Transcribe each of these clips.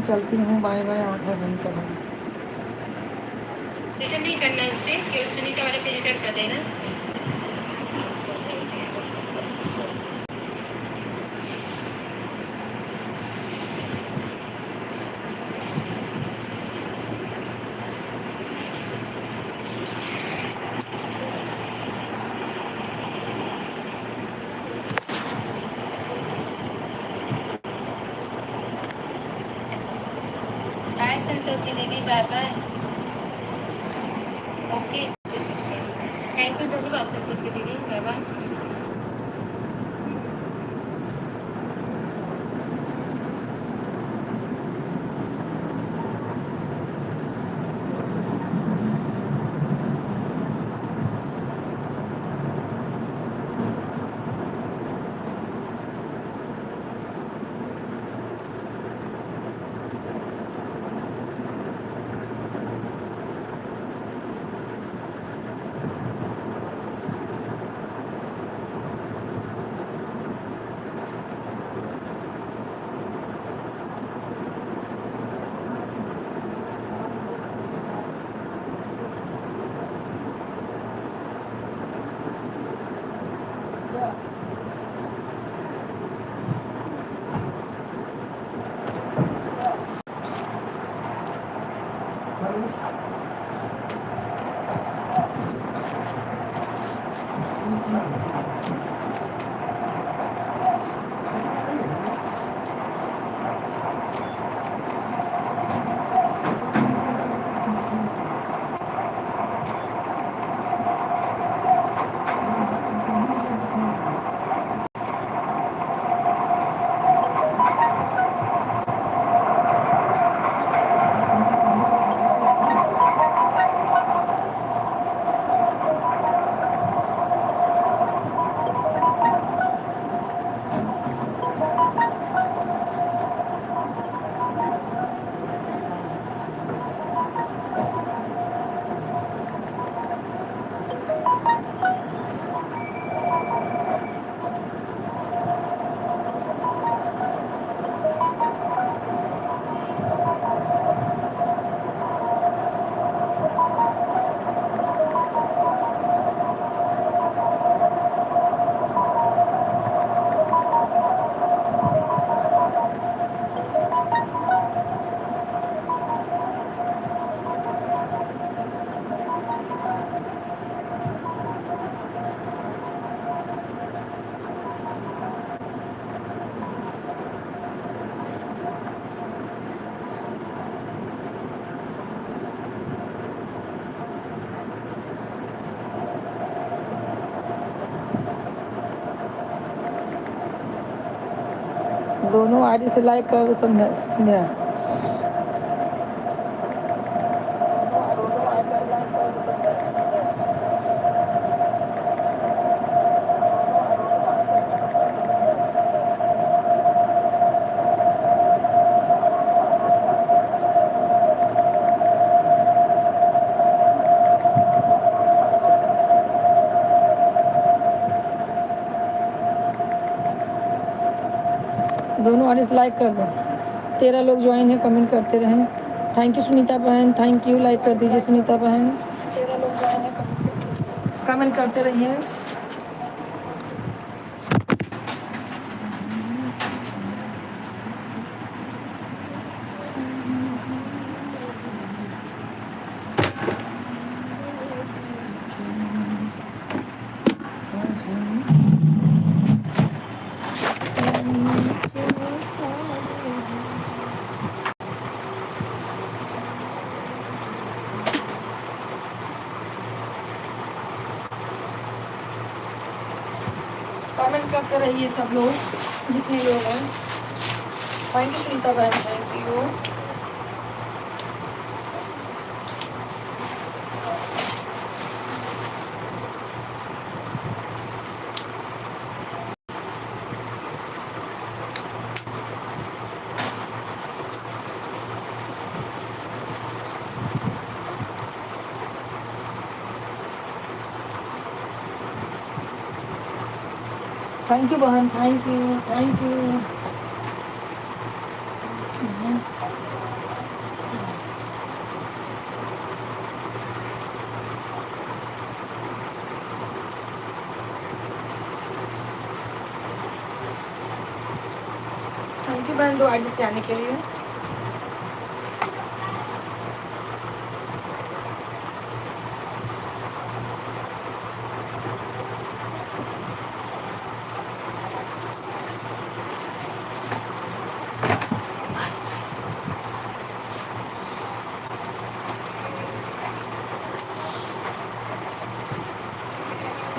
चलती हूँ, bye bye, आंखें बंद करो। रिटर्न नहीं करना उससे, केवल सुनीता वाले पे रिटर्न कर देना। बाय संतोषी दीदी, bye bye. Okay, thank you, धन्यवाद संतोषी दीदी, बाय बाय। दोनों आईडी से लाइक कर दो संध्या। दोनों आईडी से लाइक कर दो। 13 लोग ज्वाइन है, कमेंट करते रहें। थैंक यू सुनीता बहन, थैंक यू, लाइक कर दीजिए सुनीता बहन। 13 लोग ज्वाइन है, कमेंट करते रहिए। कमेंट करते रहिए सब लोग, जितने लोग हैं। थैंक यू सुनीता बहन, थैंक यू। थैंक यू बहन, thank you, thank you. Thank you बहन 2 आईडी से आने के लिए।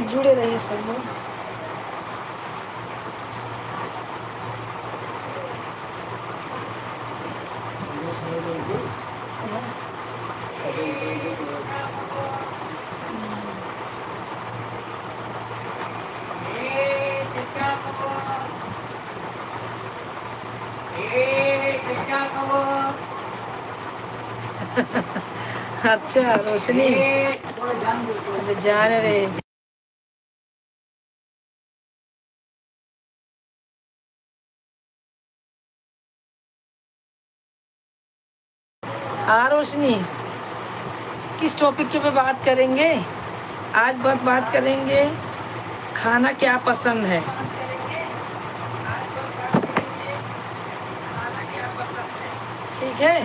जुड़े रहिए सब लोग। अच्छा रोशनी अबे जान रे। हाँ रोशनी, किस टॉपिक पे बात करेंगे? आज बात करेंगे खाना क्या पसंद है। ठीक है,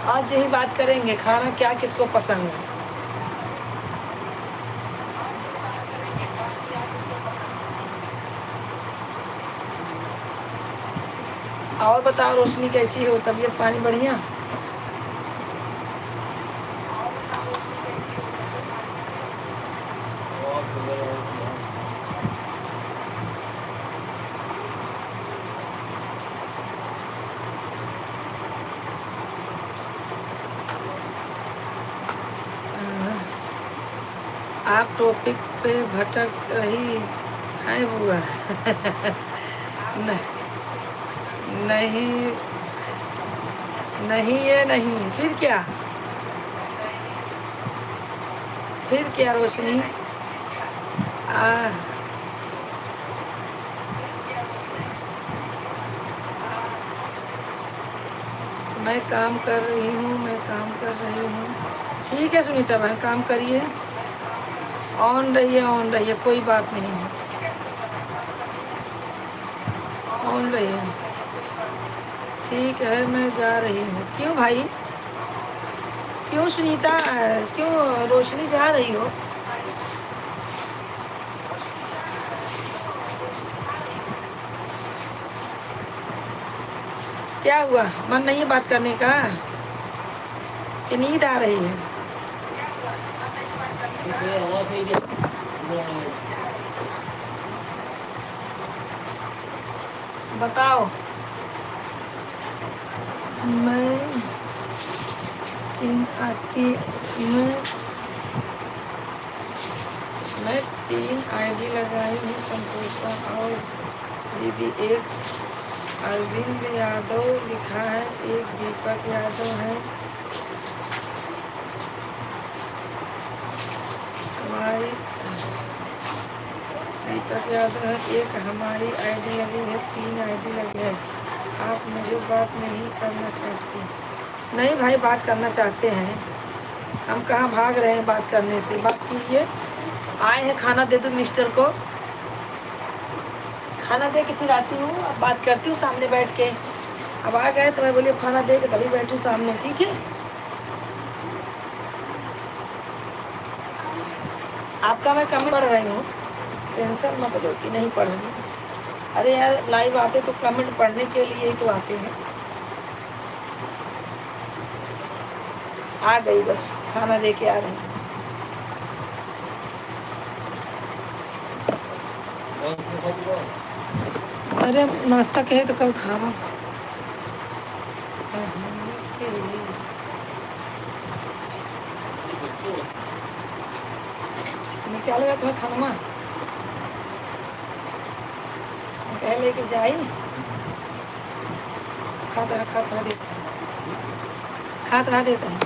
आज यही बात करेंगे खाना क्या किसको पसंद है। और बताओ रोशनी कैसी हो, तबीयत पानी बढ़िया? आप टॉपिक पे भटक रही हैं बुआ। न, नहीं नहीं ये नहीं, फिर क्या रोशनी? मैं काम कर रही हूँ। ठीक है सुनीता बहन, काम करिए, ऑन रहिए, कोई बात नहीं है, ऑन रहिए। ठीक है मैं जा रही हूँ। क्यों भाई, क्यों सुनीता, क्यों रोशनी जा रही हो? क्या हुआ, मन नहीं है बात करने का कि नींद आ रही है? बताओ। मैं 3 आईडी लगाई हूँ, संतोषा और दीदी, एक अरविंद यादव लिखा है, एक दीपक यादव है, हमारी दीपक यादव है, एक हमारी आईडी लगी है, 3 आईडी लगी है। आप मुझे बात नहीं करना चाहते? नहीं भाई, बात करना चाहते हैं, हम कहाँ भाग रहे हैं बात करने से। बात कीजिए, आए हैं खाना दे दूँ मिस्टर को, खाना दे के फिर आती हूँ, अब बात करती हूँ सामने बैठ के। अब आ गए तो मैं बोली अब खाना दे के तभी बैठूँ सामने, ठीक है? आपका मैं कमेंट पढ़ रही हूँ, टेंशन मत लो कि नहीं पढ़ रही। अरे यार लाइव आते तो कमेंट पढ़ने के लिए ही तो आते हैं। आ गई, बस खाना दे के आ रही हूँ। अरे नाश्ता कहे तो कब खावा। क्या लगा तुम्हें खाना कह लेके जाई, खात रहा देता है।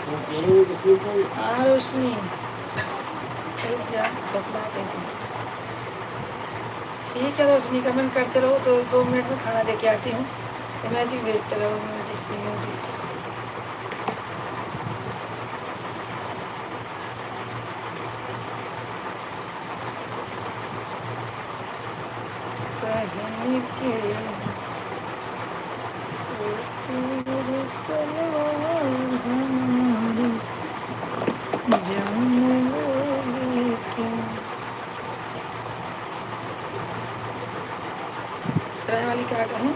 हाँ रोशनी, रुक जा, बतला दे तुझसे। ठीक है रोशनी, कमेंट करते रहो तो 2 मिनट में खाना दे के आती हूँ। इमेजिक भेजते रहो, म्यूजिक इमेजिक। कहने के सुर सलवार हमारी जान लोगे क्या। तरह वाली क्या कहूँ।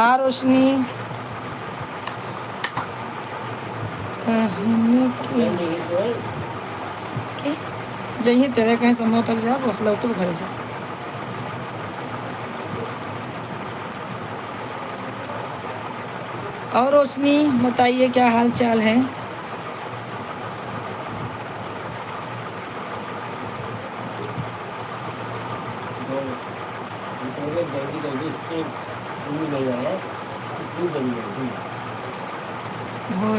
आ रोशनी कहने की जही तेरे कहीं समूह तक जा बस लौट घर जा। और रोशनी बताइए क्या हाल चाल है। हो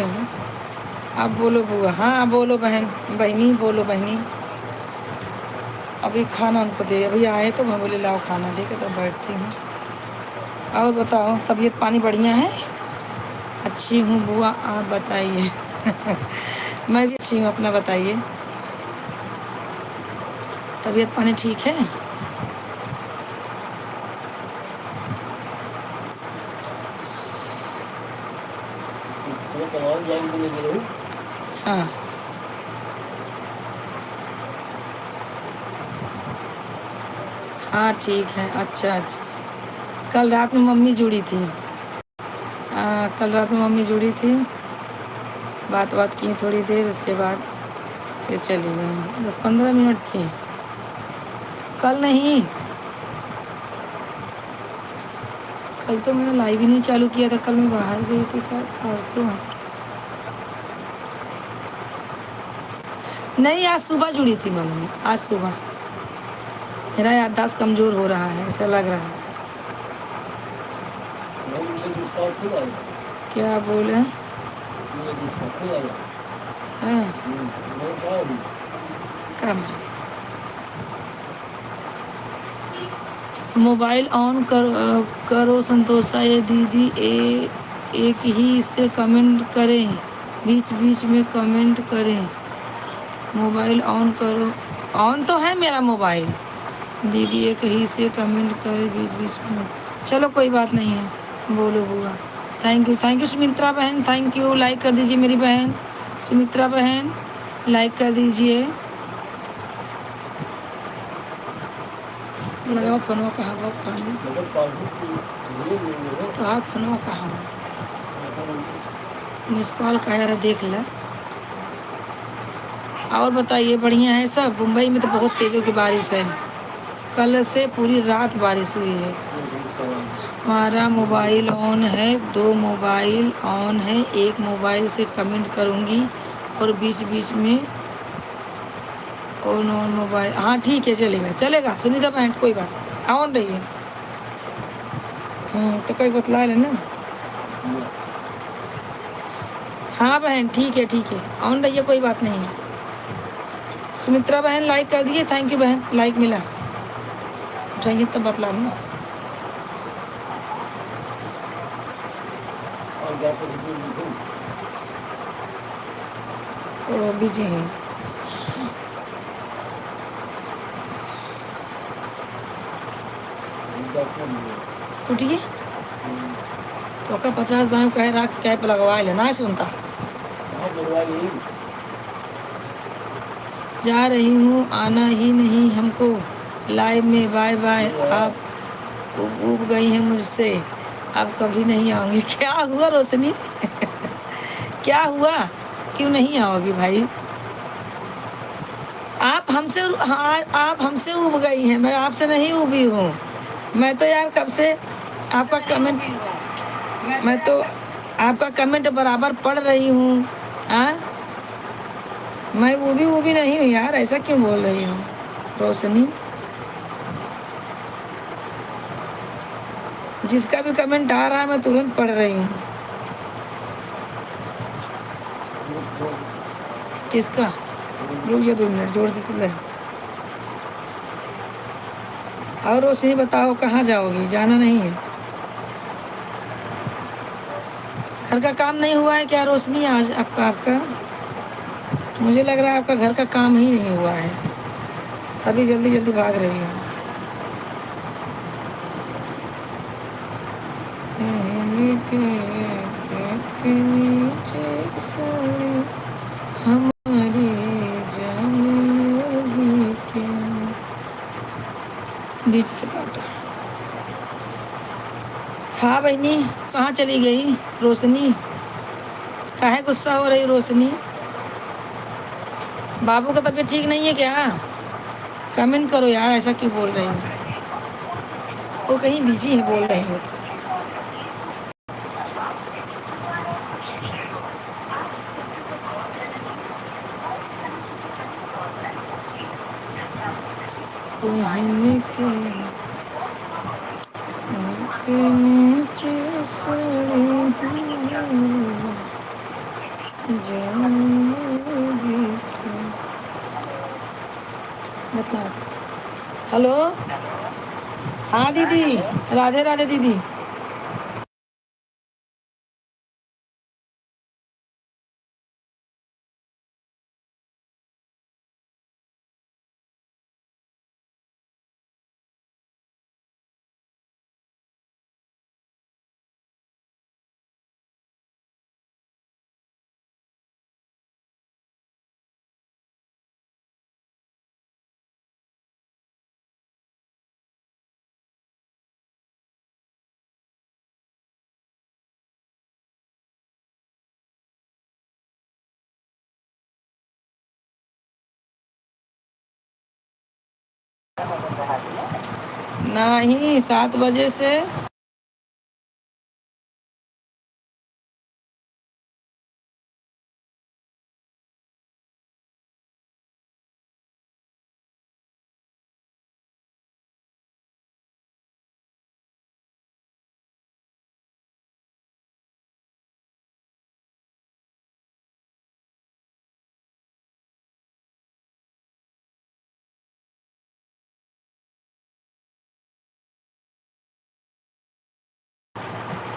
आप बोलो बुआ। हाँ बोलो बहन बहनी बोलो बहनी। अभी खाना उनको दे अभी आए तो मैं बोले लाओ खाना दे के तब बैठती हूँ। और बताओ तबीयत पानी बढ़िया है। अच्छी हूँ बुआ आप बताइए। मैं भी अच्छी हूँ अपना बताइए। तबीयत पानी ठीक है। हाँ हाँ ठीक है। अच्छा अच्छा कल रात में मम्मी जुड़ी थी। कल रात में मम्मी जुड़ी थी बात की थोड़ी देर उसके बाद फिर चली गई 10-15 मिनट थी। कल नहीं कल तो मैंने लाइव ही नहीं चालू किया था। कल मैं बाहर गई थी शायद परसों है नहीं आज सुबह जुड़ी थी मम्मी आज सुबह। मेरा याददाश्त कमज़ोर हो रहा है ऐसा लग रहा है। क्या बोले हाँ कब मोबाइल ऑन करो संतोषा ये दीदी एक ही से कमेंट करें बीच बीच में कमेंट करें। मोबाइल ऑन करो। ऑन तो है मेरा मोबाइल। दीदी एक ही से कमेंट करे बीच बीच में। चलो कोई बात नहीं है बोलो बुआ। थैंक यू सुमित्रा बहन थैंक यू। लाइक कर दीजिए मेरी बहन सुमित्रा बहन लाइक कर दीजिए। लगाओ फोनवा कहाँ वो पानी तो आप फोनवा कहाँ मिस कॉल का यार देख ले। और बताइए बढ़िया है सब। मुंबई में तो बहुत तेज़ों की बारिश है। कल से पूरी रात बारिश हुई है। हमारा मोबाइल ऑन है 2 मोबाइल ऑन है। एक मोबाइल से कमेंट करूँगी और बीच बीच में ऑन मोबाइल। हाँ ठीक है चलेगा सुनीता बहन कोई बात नहीं ऑन रही है। तो कोई बतला लेना। हाँ बहन ठीक है ऑन रही है कोई बात नहीं है। सुमित्रा बहन लाइक कर दिए थैंक यू बहन लाइक मिला उठाइए तब बतला ना। बिजी हैं टूटिए तो का 50 दाम कह रहा कैप लगवा लेना है सुनता। जा रही हूँ आना ही नहीं हमको लाइव में बाय बाय। आप उब गई हैं मुझसे अब कभी नहीं आऊँगी। क्या हुआ रोशनी क्या हुआ क्यों नहीं आओगी भाई। आप हमसे उब गई हैं मैं आपसे नहीं उबी हूँ। मैं तो यार कब से आपका कमेंट मैं तो आपका कमेंट बराबर पढ़ रही हूँ। मैं वो भी नहीं हूँ यार ऐसा क्यों बोल रही हूँ रोशनी। जिसका भी कमेंट आ रहा है मैं तुरंत पढ़ रही हूँ। किसका रुक जा 2 मिनट जोड़ देती ले। और रोशनी बताओ कहाँ जाओगी जाना नहीं है। घर का काम नहीं हुआ है क्या रोशनी आज आपका मुझे लग रहा है आपका घर का काम ही नहीं हुआ है तभी जल्दी भाग रही हूँ। हमारी जान लगी क्या बीच से काटा। हाँ बहनी, कहाँ चली गई रोशनी? काहे गुस्सा हो रही रोशनी? बाबू का तबीयत ठीक नहीं है क्या? कमेंट करो यार, ऐसा क्यों बोल रही हो? वो कहीं बिजी है बोल रही हो तो। पहन के नीचे साड़ी जाऊंगी तो। मतलब हेलो। हाँ दीदी, राधे राधे दीदी। नहीं, 7 बजे से।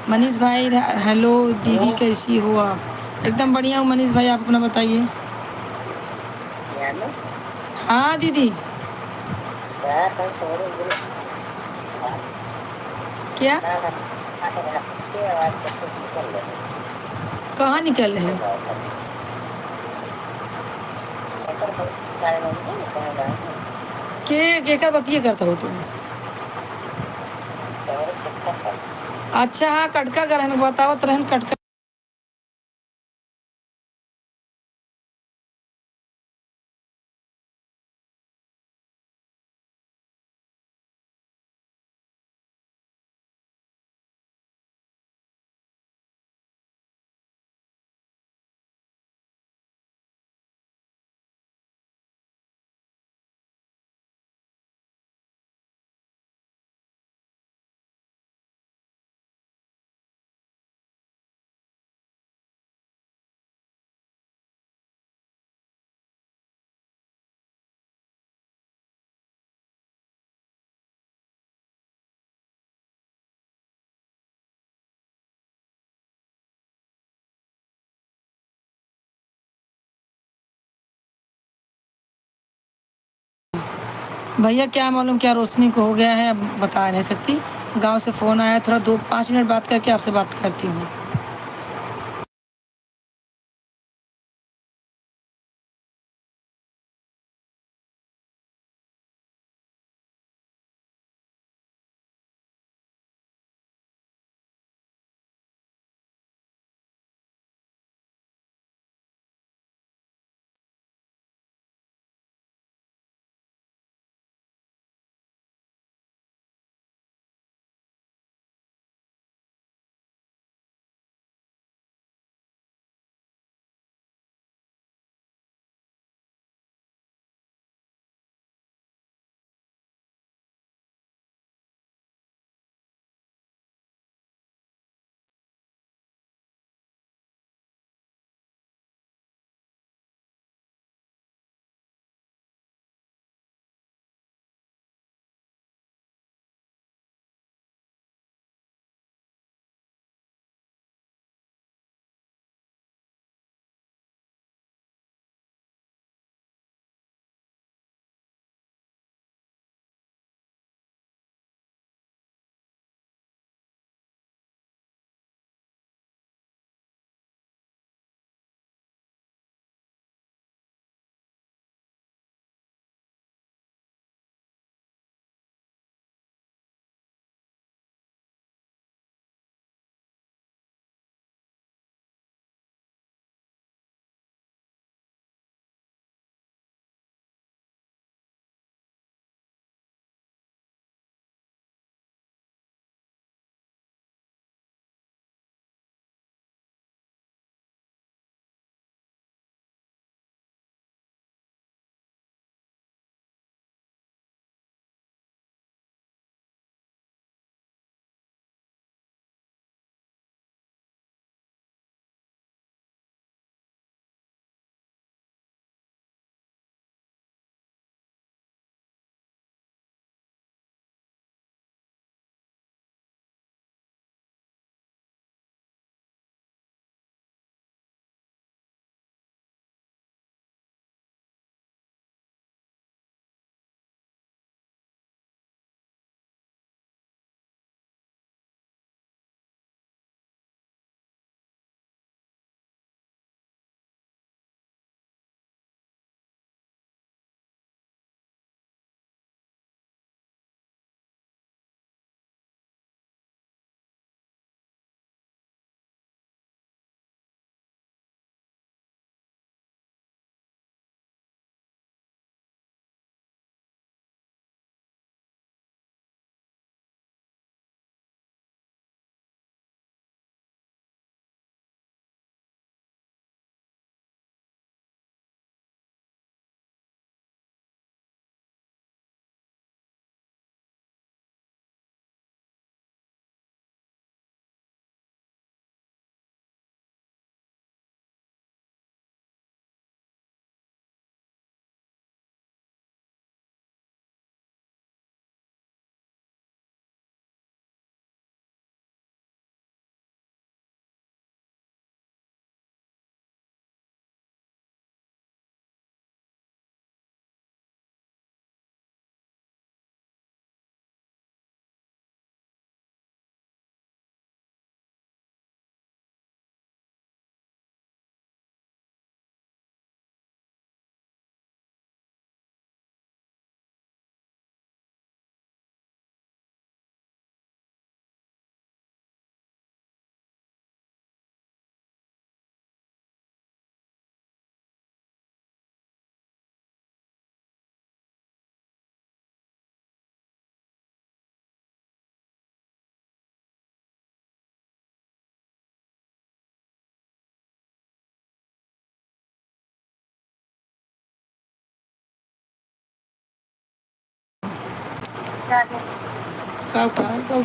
मनीष भाई हेलो दीदी, कैसी हो आप? एकदम बढ़िया हूँ मनीष भाई, आप अपना बताइए। हाँ दीदी। क्या? कहाँ निकल रहे हो? के केकर बतिये करता हो तुम? अच्छा हाँ, कटका का रहन बतावत रहन कटका। भैया क्या मालूम क्या रोशनी को हो गया है, अब बता नहीं सकती। गांव से फ़ोन आया, थोड़ा 2-5 मिनट बात करके आपसे बात करती हूँ।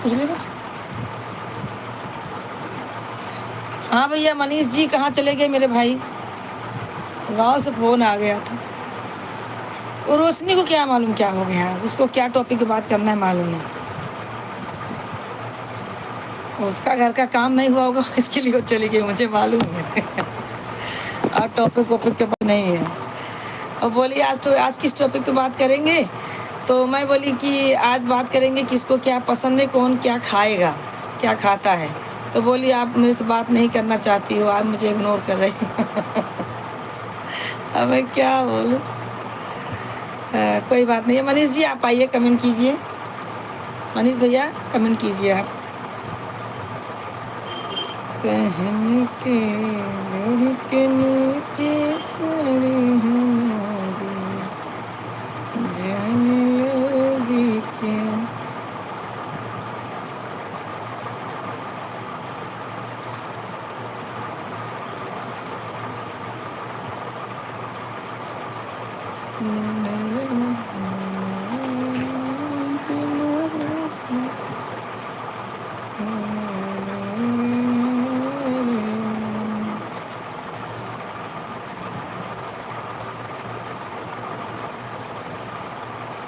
कुछ ले। हाँ भैया मनीष जी कहाँ चले गए मेरे भाई? गांव से फ़ोन आ गया था। और रोशनी को क्या मालूम क्या हो गया, उसको क्या टॉपिक पे बात करना है मालूम नहीं। उसका घर का काम नहीं हुआ होगा इसके लिए वो चली गई, मुझे मालूम है। और टॉपिक वॉपिक के बात नहीं है। और बोली आज किस टॉपिक पे बात करेंगे? तो मैं बोली कि आज बात करेंगे किसको क्या पसंद है, कौन क्या खाएगा, क्या खाता है। तो बोली आप मेरे से बात नहीं करना चाहती हो, आप मुझे इग्नोर कर रही हो। अब मैं क्या बोलूँ। कोई बात नहीं है। मनीष जी आप आइए, कमेंट कीजिए। मनीष भैया कमेंट कीजिए आप। पहन के लोड़ी के नीचे साड़ी हमारी जाने लोगी क्या।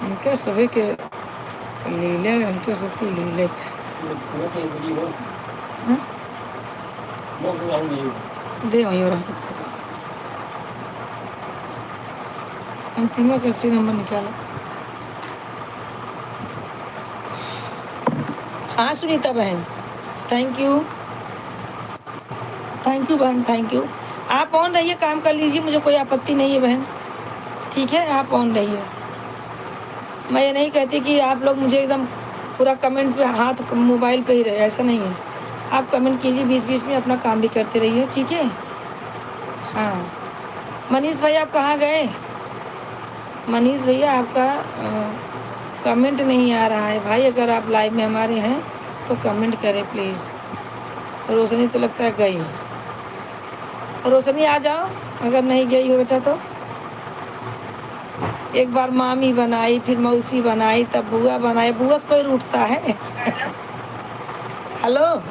इनके सभी के लीले, इनके सबकी लीले। दे और अंतिमा का नंबर निकाला। हाँ सुनीता बहन, थैंक यू बहन, थैंक यू। आप ऑन रहिए, काम कर लीजिए, मुझे कोई आपत्ति नहीं है बहन, ठीक है। आप ऑन रहिए। मैं ये नहीं कहती कि आप लोग मुझे एकदम पूरा कमेंट पे हाथ मोबाइल पे ही रहे, ऐसा नहीं है। आप कमेंट कीजिए, बीच बीच में अपना काम भी करते रहिए, ठीक है। हाँ मनीष भाई आप कहाँ गए? मनीष भैया आपका कमेंट नहीं आ रहा है भाई। अगर आप लाइव में हमारे हैं तो कमेंट करें प्लीज़। रोशनी तो लगता है गई। रोशनी आ जाओ, अगर नहीं गई हो बेटा तो। एक बार मामी बनाई, फिर मौसी बनाई, तब बुआ बनाई। बुआ से कोई रूठता है? हेलो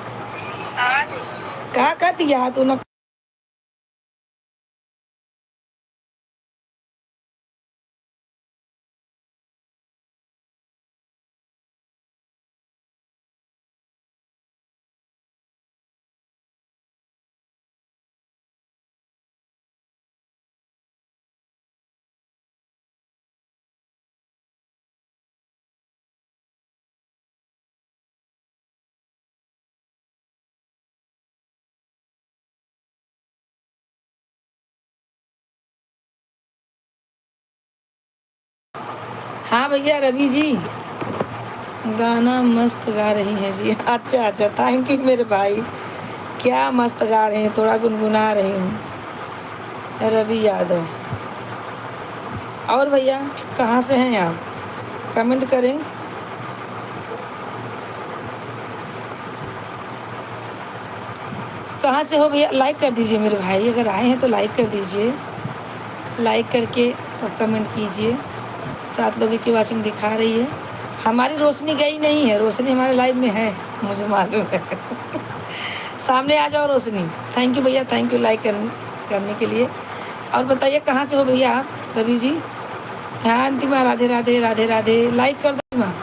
क्या कर दिया तू ना? हाँ भैया रवि जी गाना मस्त गा रही हैं जी। अच्छा अच्छा, थैंक यू मेरे भाई, क्या मस्त गा रहे हैं, थोड़ा गुनगुना रही हूँ। रवि यादव। और भैया कहाँ से हैं आप? कमेंट करें। कहाँ से हो भैया? लाइक कर दीजिए मेरे भाई, अगर आए हैं तो लाइक कर दीजिए। लाइक करके तब कमेंट कीजिए। 7 लोगों की वाचिंग दिखा रही है। हमारी रोशनी गई नहीं है, रोशनी हमारे लाइव में है, मुझे मालूम है। सामने आ जाओ रोशनी। थैंक यू भैया, थैंक यू लाइक करने के लिए। और बताइए कहाँ से हो भैया आप? रवि जी। हाँ अंतिमा, राधे राधे राधे राधे। लाइक कर दो माँ।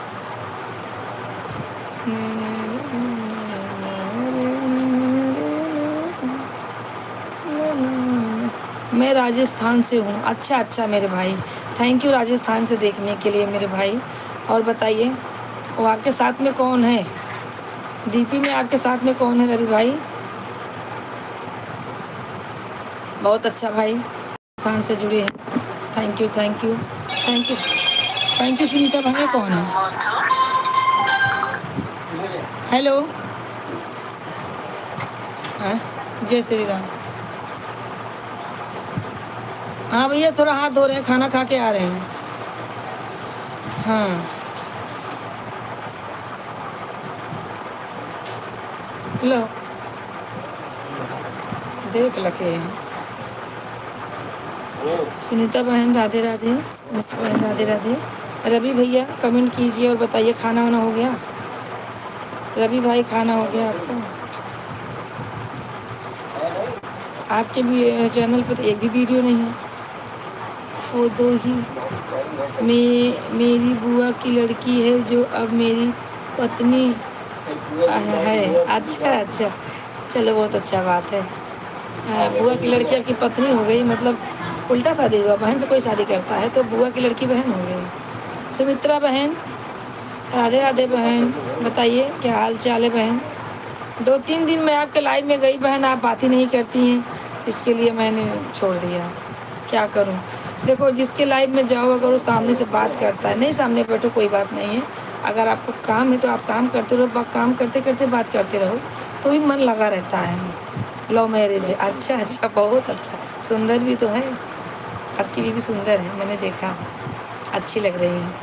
मैं राजस्थान से हूँ। अच्छा अच्छा मेरे भाई, थैंक यू राजस्थान से देखने के लिए मेरे भाई। और बताइए वो आपके साथ में कौन है? डीपी में आपके साथ में कौन है रवि भाई? बहुत अच्छा भाई, राजस्थान से जुड़े हैं। Thank you thank you thank you thank you. Sunita भाई कौन है? हेलो जय श्री राम। हाँ भैया थोड़ा हाथ धो रहे हैं, खाना खा के आ रहे हैं। हाँ लो देख लगे हैं। सुनीता बहन राधे राधे, सुनीता बहन राधे राधे। रवि भैया कमेंट कीजिए और बताइए खाना वाना हो गया। रवि भाई खाना हो गया आपका? आपके भी चैनल पे तो एक भी वीडियो नहीं है। वो दो ही मेरी बुआ की लड़की है जो अब मेरी पत्नी है। अच्छा अच्छा, चलो बहुत अच्छा बात है। बुआ की लड़की आपकी पत्नी हो गई, मतलब उल्टा शादी हुआ। बहन से कोई शादी करता है तो बुआ की लड़की बहन हो गई। सुमित्रा बहन, राधे राधे बहन, बताइए क्या हाल चाल है बहन। 2-3 दिन मैं आपके लाइव में गई बहन, आप बात ही नहीं करती हैं, इसके लिए मैंने छोड़ दिया। क्या करूं? देखो, जिसके लाइव में जाओ अगर वो सामने से बात करता है, नहीं सामने बैठो कोई बात नहीं है। अगर आपको काम है तो आप काम करते रहो, काम करते करते बात करते रहो तो भी मन लगा रहता है। लव मैरिज है? अच्छा अच्छा, बहुत अच्छा। सुंदर भी तो है, आपकी बीवी सुंदर है, मैंने देखा, अच्छी लग रही है।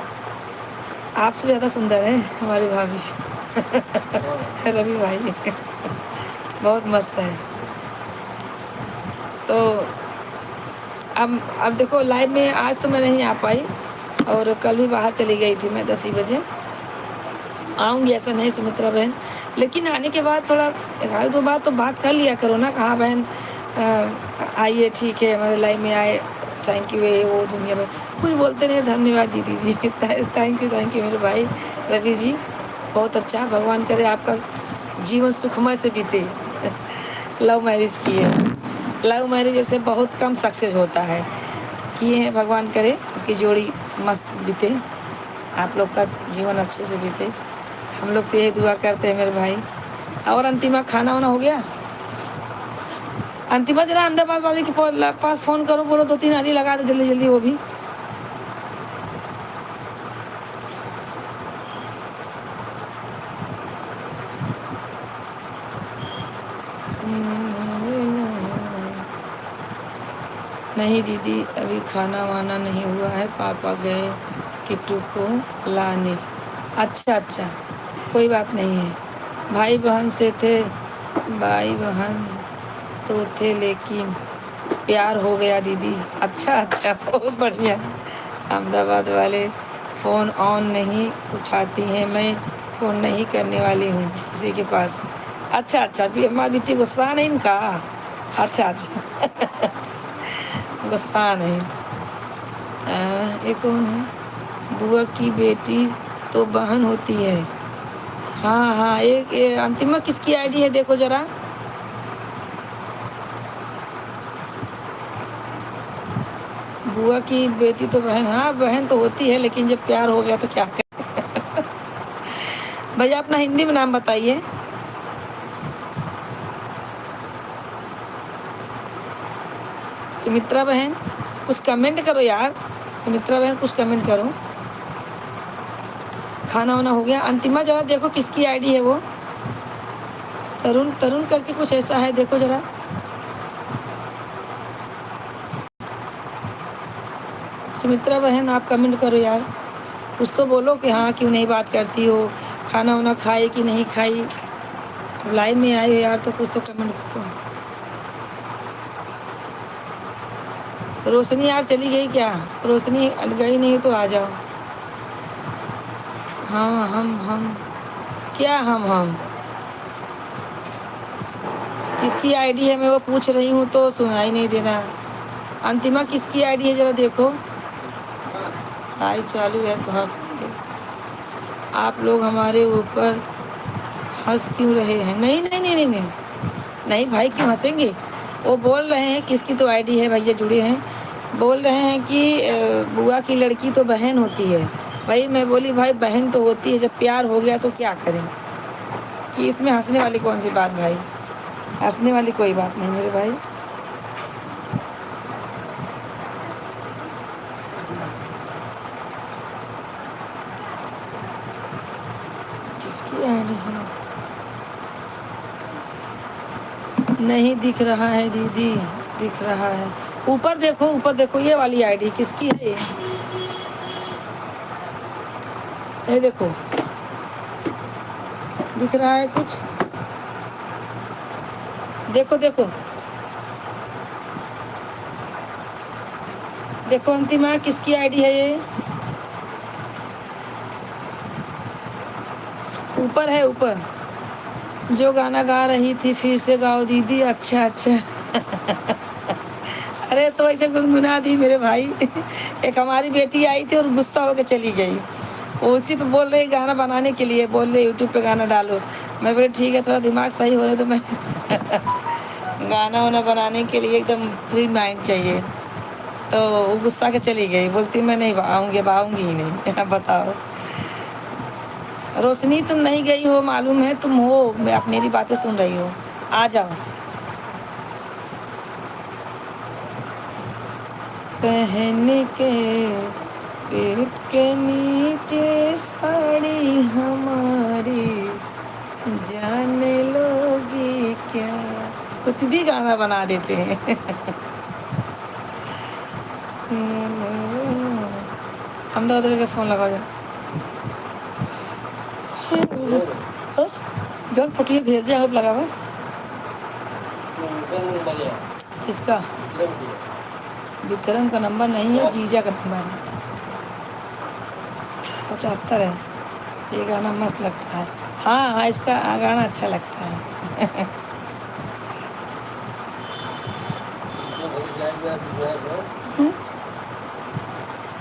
आपसे ज़्यादा सुंदर है हमारी भाभी। रवि भाई बहुत मस्त है। तो अब देखो, लाइव में आज तो मैं नहीं आ पाई और कल भी बाहर चली गई थी मैं 10 ही बजे। आऊँगी ऐसा नहीं सुमित्रा बहन, लेकिन आने के बाद थोड़ा 1-2 बार तो बात कर लिया करो ना। कहाँ बहन आइए, ठीक है हमारे लाइव में आए, थैंक यू, ये वो दुनिया भर कुछ बोलते नहीं। धन्यवाद दीदी जी। थैंक यू मेरे भाई रवि जी, बहुत अच्छा। भगवान करे आपका जीवन सुखमय से बीते। लव मैरिज की है, लव मैरिज वैसे बहुत कम सक्सेस होता है, किए हैं। भगवान करे आपकी जोड़ी मस्त बीते, आप लोग का जीवन अच्छे से बीते, हम लोग तो यही दुआ करते हैं मेरे भाई। और अंतिमा, खाना वाना हो गया? अंतिमा जरा अहमदाबाद वाले के पास फ़ोन करो, बोलो 2-3 आनी लगा दे जल्दी जल्दी वो भी। नहीं दीदी, अभी खाना वाना नहीं हुआ है, पापा गए किट्टू को लाने। अच्छा अच्छा, कोई बात नहीं है। भाई बहन से थे, भाई बहन तो थे लेकिन प्यार हो गया दीदी। अच्छा अच्छा, बहुत बढ़िया। अहमदाबाद वाले फ़ोन ऑन नहीं उठाती हैं, मैं फ़ोन नहीं करने वाली हूँ किसी के पास। अच्छा अच्छा, भी हमारी बेटी गुस्सा नहीं इनका। अच्छा अच्छा। गुस्सा नहीं। ये कौन है? बुआ की बेटी तो बहन होती है। हाँ हाँ, ये अंतिमा किसकी आईडी है देखो जरा। बुआ की बेटी तो बहन, हाँ बहन तो होती है, लेकिन जब प्यार हो गया तो क्या करें। भैया अपना हिंदी में नाम बताइए। सुमित्रा बहन कुछ कमेंट करो यार, सुमित्रा बहन कुछ कमेंट करो। खाना वाना हो गया? अंतिमा जरा देखो किसकी आईडी है वो। तरुण तरुण करके कुछ ऐसा है, देखो जरा। सुमित्रा बहन आप कमेंट करो यार, कुछ तो बोलो कि हाँ क्यों नहीं बात करती हो, खाना वाना खाई कि नहीं खाई। अब लाइव में आए हो यार तो कुछ तो कमेंट करो। रोशनी यार चली गई क्या? रोशनी गई नहीं तो आ जाओ। हाँ हम क्या हम किसकी आईडी है मैं वो पूछ रही हूँ तो सुनाई नहीं दे रहा। अंतिमा किसकी आईडी है जरा देखो। लाइव चालू है तो हंस सकते। आप लोग हमारे ऊपर हंस क्यों रहे हैं? नहीं नहीं नहीं नहीं नहीं नहीं भाई, क्यों हंसेंगे? वो बोल रहे हैं किसकी तो आईडी है, भैया जुड़े हैं, बोल रहे हैं कि बुआ की लड़की तो बहन होती है। भाई मैं बोली भाई बहन तो होती है, जब प्यार हो गया तो क्या करें, कि इसमें हंसने वाली कौन सी बात भाई, हंसने वाली कोई बात नहीं मेरे भाई। किसकी आईडी है? नहीं दिख रहा है दीदी, दिख रहा है, ऊपर देखो ऊपर देखो, ये वाली आईडी किसकी है ये देखो, दिख रहा है कुछ, देखो देखो देखो अंतिमा किसकी आईडी है ये। ऊपर है ऊपर। जो गाना गा रही थी फिर से गाओ दीदी। अच्छा अच्छा। अरे तो ऐसे गुनगुना दी मेरे भाई। एक हमारी बेटी आई थी और गुस्सा होकर चली गई। वो उसी पे बोल रही गाना बनाने के लिए, बोल रही यूट्यूब पे गाना डालो। मैं बोले ठीक है, थोड़ा दिमाग सही हो रहा तो मैं गाना वाना बनाने के लिए एकदम फ्री माइंड चाहिए। तो वो गुस्सा के चली गई, बोलती मैं नहीं आऊँगी ही नहीं। अब बताओ। रोशनी तुम नहीं गई हो, मालूम है तुम हो, आप मेरी बातें सुन रही हो। आ जाओ। पहन के पेट के नीचे साड़ी हमारी, जाने लोगी क्या। कुछ भी गाना बना देते हैं। अहमदाबाद करके फ़ोन लगाओ जरा। जौन फोटो भेजे आप लगावा। किसका? विक्रम का नंबर नहीं है, जीजा का नंबर है। 75 है। ये गाना मस्त लगता है। हाँ हाँ, इसका गाना अच्छा लगता है।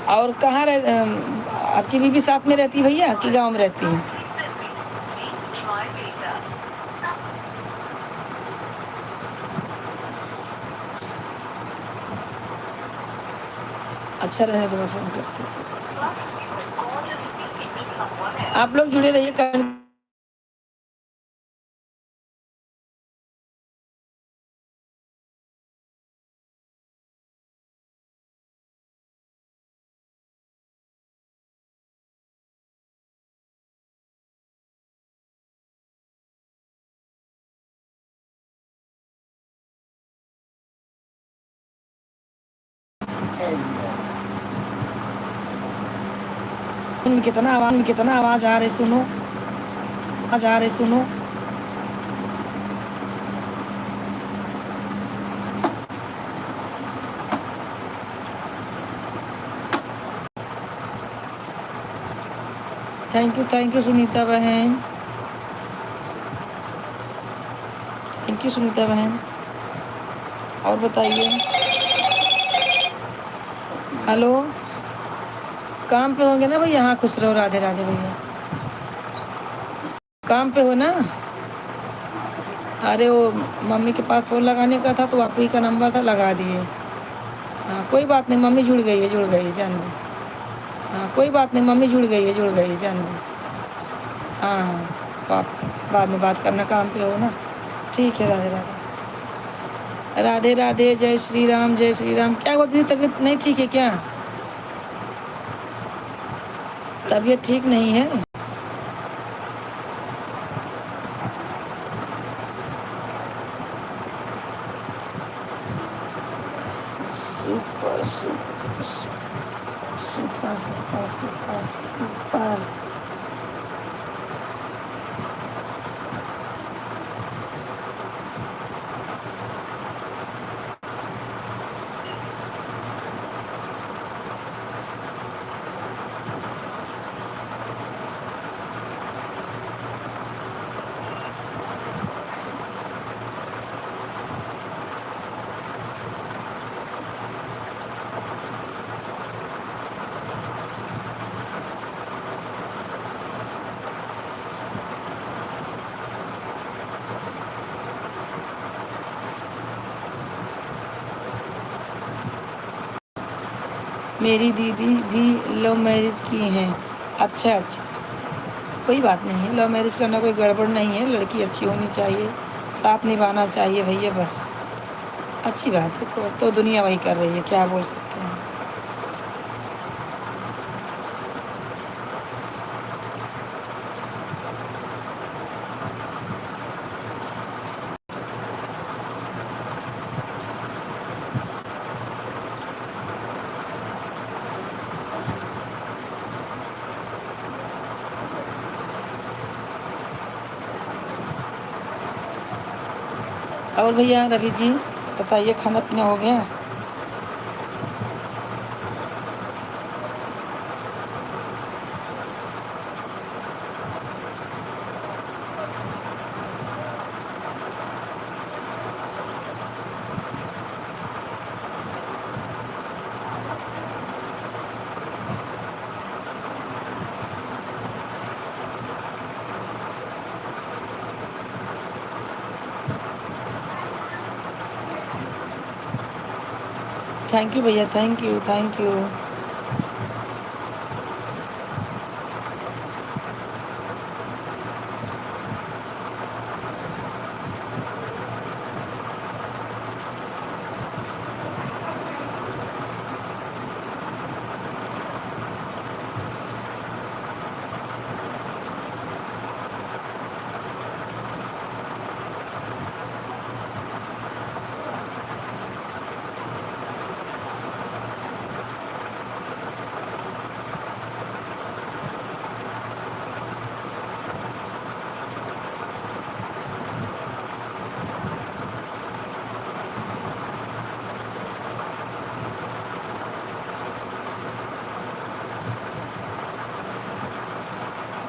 और कहाँ आपकी बीवी साथ में रहती है भैया कि गांव में रहती है? अच्छा रहने दो, मैं फ़ोन करती हूँ। आप लोग जुड़े रहिए। कितना आवाज़ आ रही सुनो, आवाज़ आ रही सुनो। थैंक यू सुनीता बहन। थैंक यू सुनीता बहन। और बताइए। हेलो, काम पे होंगे ना भैया? हाँ खुश रहो, राधे राधे भैया। काम पे हो ना? अरे वो मम्मी के पास फ़ोन लगाने का था तो आप ही का नंबर था, लगा दिए। हाँ कोई बात नहीं, मम्मी जुड़ गई है जान लो। हाँ कोई बात नहीं, मम्मी जुड़ गई है जान लो। हाँ हाँ, तो आप बाद में बात करना, काम पे हो ना। ठीक है, राधे राधे। राधे राधे, जय श्री राम जय श्री राम। क्या हुआ दीदी, तबीयत नहीं ठीक है क्या? तबीयत ठीक नहीं है? Super super super super super super. मेरी दीदी भी लव मैरिज की हैं। अच्छा अच्छा, कोई बात नहीं है, लव मैरिज करना कोई गड़बड़ नहीं है। लड़की अच्छी होनी चाहिए, साथ निभाना चाहिए भैया, बस अच्छी बात है। तो दुनिया वही कर रही है, क्या बोल सकते हैं। और भैया रवि जी बताइए, खाना पीना हो गया? थैंक यू भैया, thank you, thank you.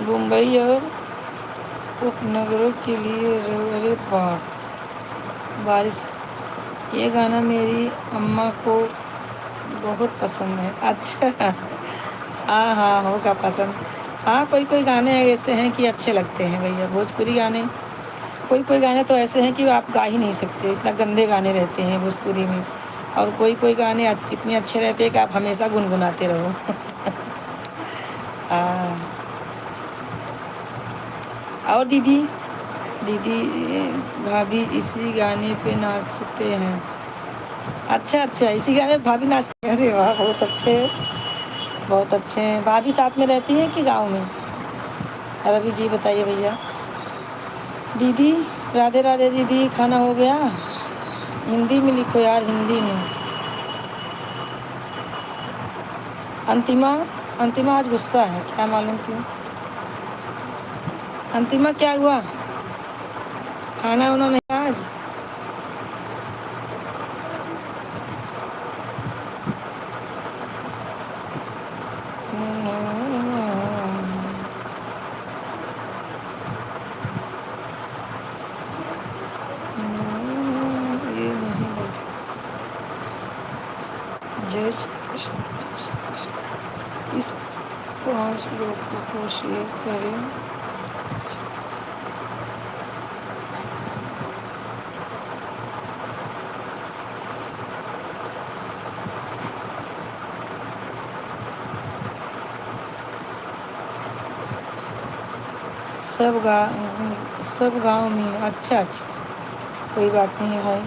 Mumbai और उपनगरों के लिए अरे बाप, बारिश। ये गाना मेरी अम्मा को बहुत पसंद है। अच्छा। हाँ हाँ, होगा पसंद। हाँ, कोई कोई गाने ऐसे हैं कि अच्छे लगते हैं भैया, भोजपुरी गाने। कोई कोई गाने तो ऐसे हैं कि आप गा ही नहीं सकते, इतना गंदे गाने रहते हैं भोजपुरी में। और कोई कोई गाने इतने अच्छे रहते हैं कि आप हमेशा गुनगुनाते रहो। हाँ। और दीदी, दीदी भाभी इसी गाने पे नाचते हैं। अच्छा अच्छा, इसी गाने पे भाभी नाचते हैं। अरे वाह, बहुत अच्छे, बहुत अच्छे हैं। भाभी साथ में रहती हैं कि गांव में? रवि जी बताइए भैया। दीदी राधे राधे दीदी, खाना हो गया? हिंदी में लिखो यार, हिंदी में। अंतिमा, अंतिमा आज गुस्सा है, क्या मालूम क्यों। अंतिमा क्या हुआ, खाना वाना नहीं आज? ये नहीं देख। जय श्री कृष्ण, जय श्री कृष्ण। इस 5 लोगों को शेयर करें। सब गांव में। अच्छा अच्छा, कोई बात नहीं है भाई।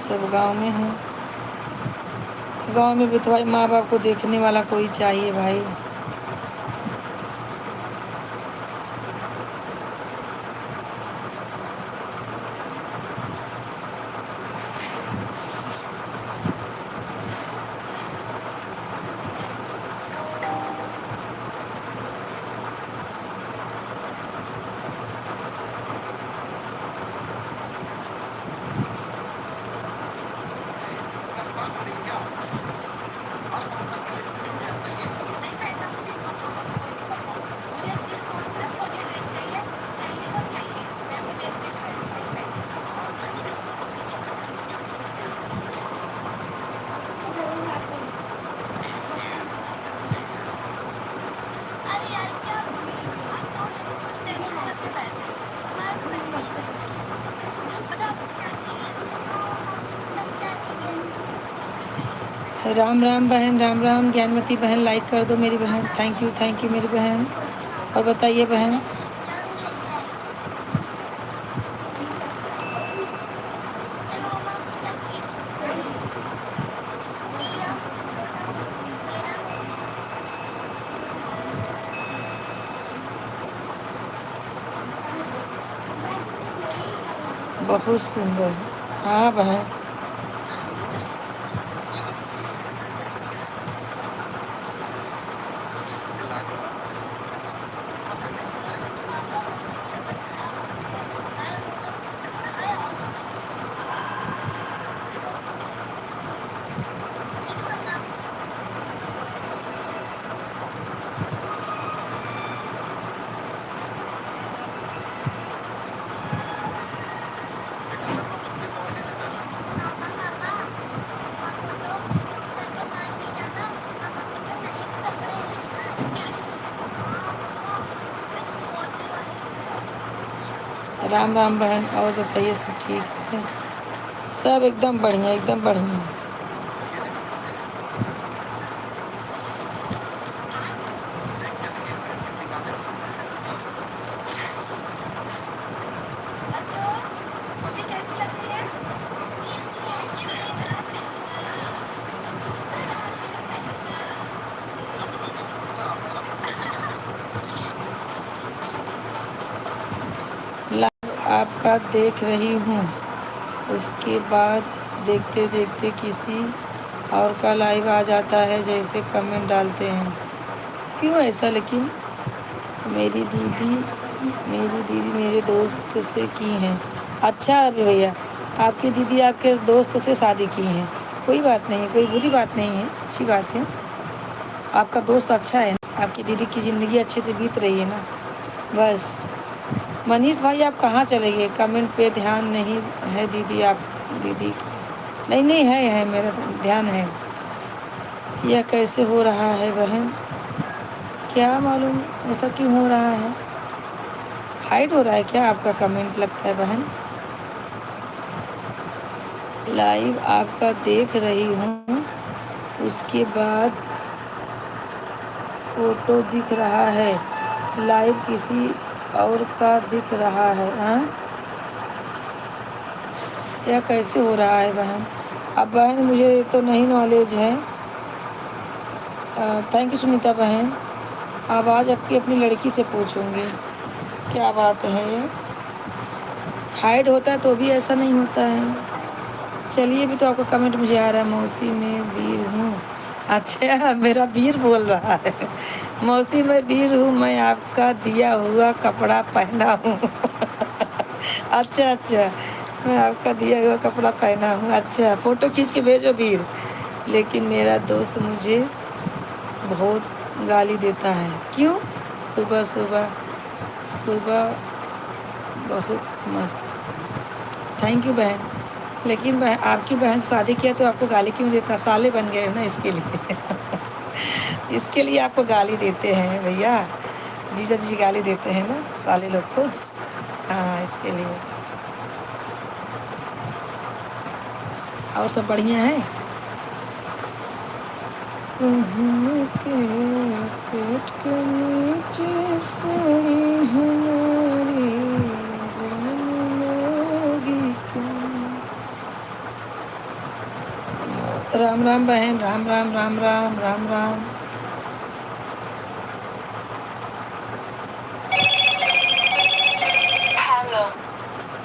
सब गांव में है। गांव में भी तो भाई माँ बाप को देखने वाला कोई चाहिए भाई। राम राम बहन, राम राम। ज्ञानवती बहन लाइक कर दो मेरी बहन, थैंक यू मेरी बहन। और बताइए बहन। बहुत सुंदर। हाँ बहन। राम राम बहन, और बताइए सब ठीक है? सब एकदम बढ़िया, एकदम बढ़िया। लाइव आपका देख रही हूँ, उसके बाद देखते देखते किसी और का लाइव आ जाता है, जैसे कमेंट डालते हैं। क्यों ऐसा? लेकिन मेरी दीदी मेरे दोस्त से की हैं। अच्छा अभी भैया, आपकी दीदी आपके दोस्त से शादी की हैं, कोई बात नहीं, कोई बुरी बात नहीं है, अच्छी बात है। आपका दोस्त अच्छा है ना, आपकी दीदी की ज़िंदगी अच्छे से बीत रही है ना, बस। मनीष भाई आप कहाँ चले गए? कमेंट पे ध्यान नहीं है दीदी, आप दीदी का नहीं नहीं है मेरा ध्यान है। यह कैसे हो रहा है बहन? क्या मालूम ऐसा क्यों हो रहा है? हाइड हो रहा है क्या आपका कमेंट, लगता है बहन। लाइव आपका देख रही हूँ, उसके बाद फोटो दिख रहा है, लाइव किसी और का दिख रहा है। हाँ, यह कैसे हो रहा है बहन? अब बहन मुझे तो नहीं नॉलेज है। थैंक यू सुनीता बहन। अब आज आपकी अपनी लड़की से पूछूंगी, क्या बात है ये? हाइड होता है तो भी ऐसा नहीं होता है। चलिए, भी तो आपका कमेंट मुझे आ रहा है, मौसी मैं वीर हूँ। अच्छा, मेरा वीर बोल रहा है। मौसी मैं वीर हूँ, मैं आपका दिया हुआ कपड़ा पहना हूँ। अच्छा अच्छा, मैं आपका दिया हुआ कपड़ा पहना हूँ। अच्छा, फ़ोटो खींच के भेजो वीर। लेकिन मेरा दोस्त मुझे बहुत गाली देता है। क्यों? सुबह सुबह सुबह बहुत मस्त। थैंक यू बहन। लेकिन बहन, आपकी बहन से शादी किया तो आपको गाली क्यों देता? साले बन गए हो ना, इसके लिए। इसके लिए आपको गाली देते हैं भैया, जीजा जी गाली देते हैं ना साले लोग को। हाँ, इसके लिए। और सब बढ़िया है? के पेट के नीचे सड़ी हमारी जान लोगी क्या? राम राम बहन, राम राम राम राम राम राम।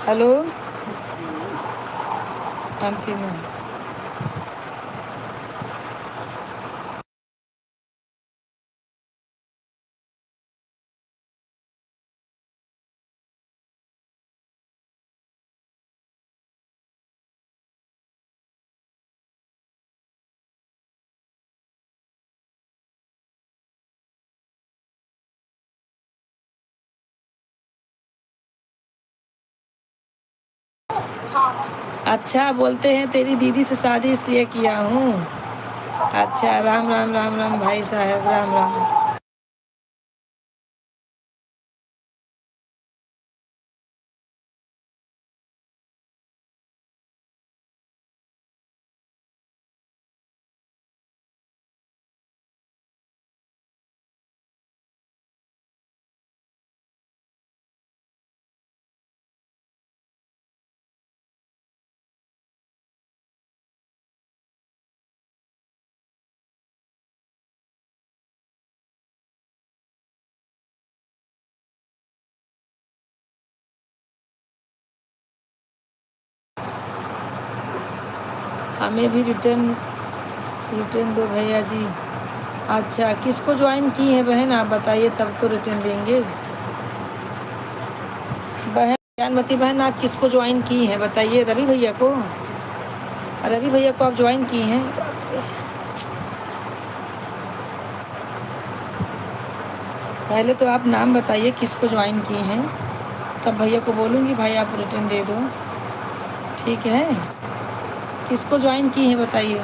हेलो, अंतिम है। अच्छा, बोलते हैं तेरी दीदी से शादी इसलिए किया हूँ। अच्छा, राम राम राम राम भाई साहब, राम राम। हमें भी रिटर्न रिटर्न दो भैया जी। अच्छा, किसको ज्वाइन की है बहन, आप बताइए तब तो रिटर्न देंगे। बहन ज्ञानवती बहन, आप किसको ज्वाइन की हैं बताइए? रवि भैया को? रवि भैया को आप ज्वाइन की हैं? पहले तो आप नाम बताइए किसको ज्वाइन की हैं, तब भैया को बोलूँगी भाई आप रिटर्न दे दो, ठीक है? किसको ज्वाइन की हैं बताइए।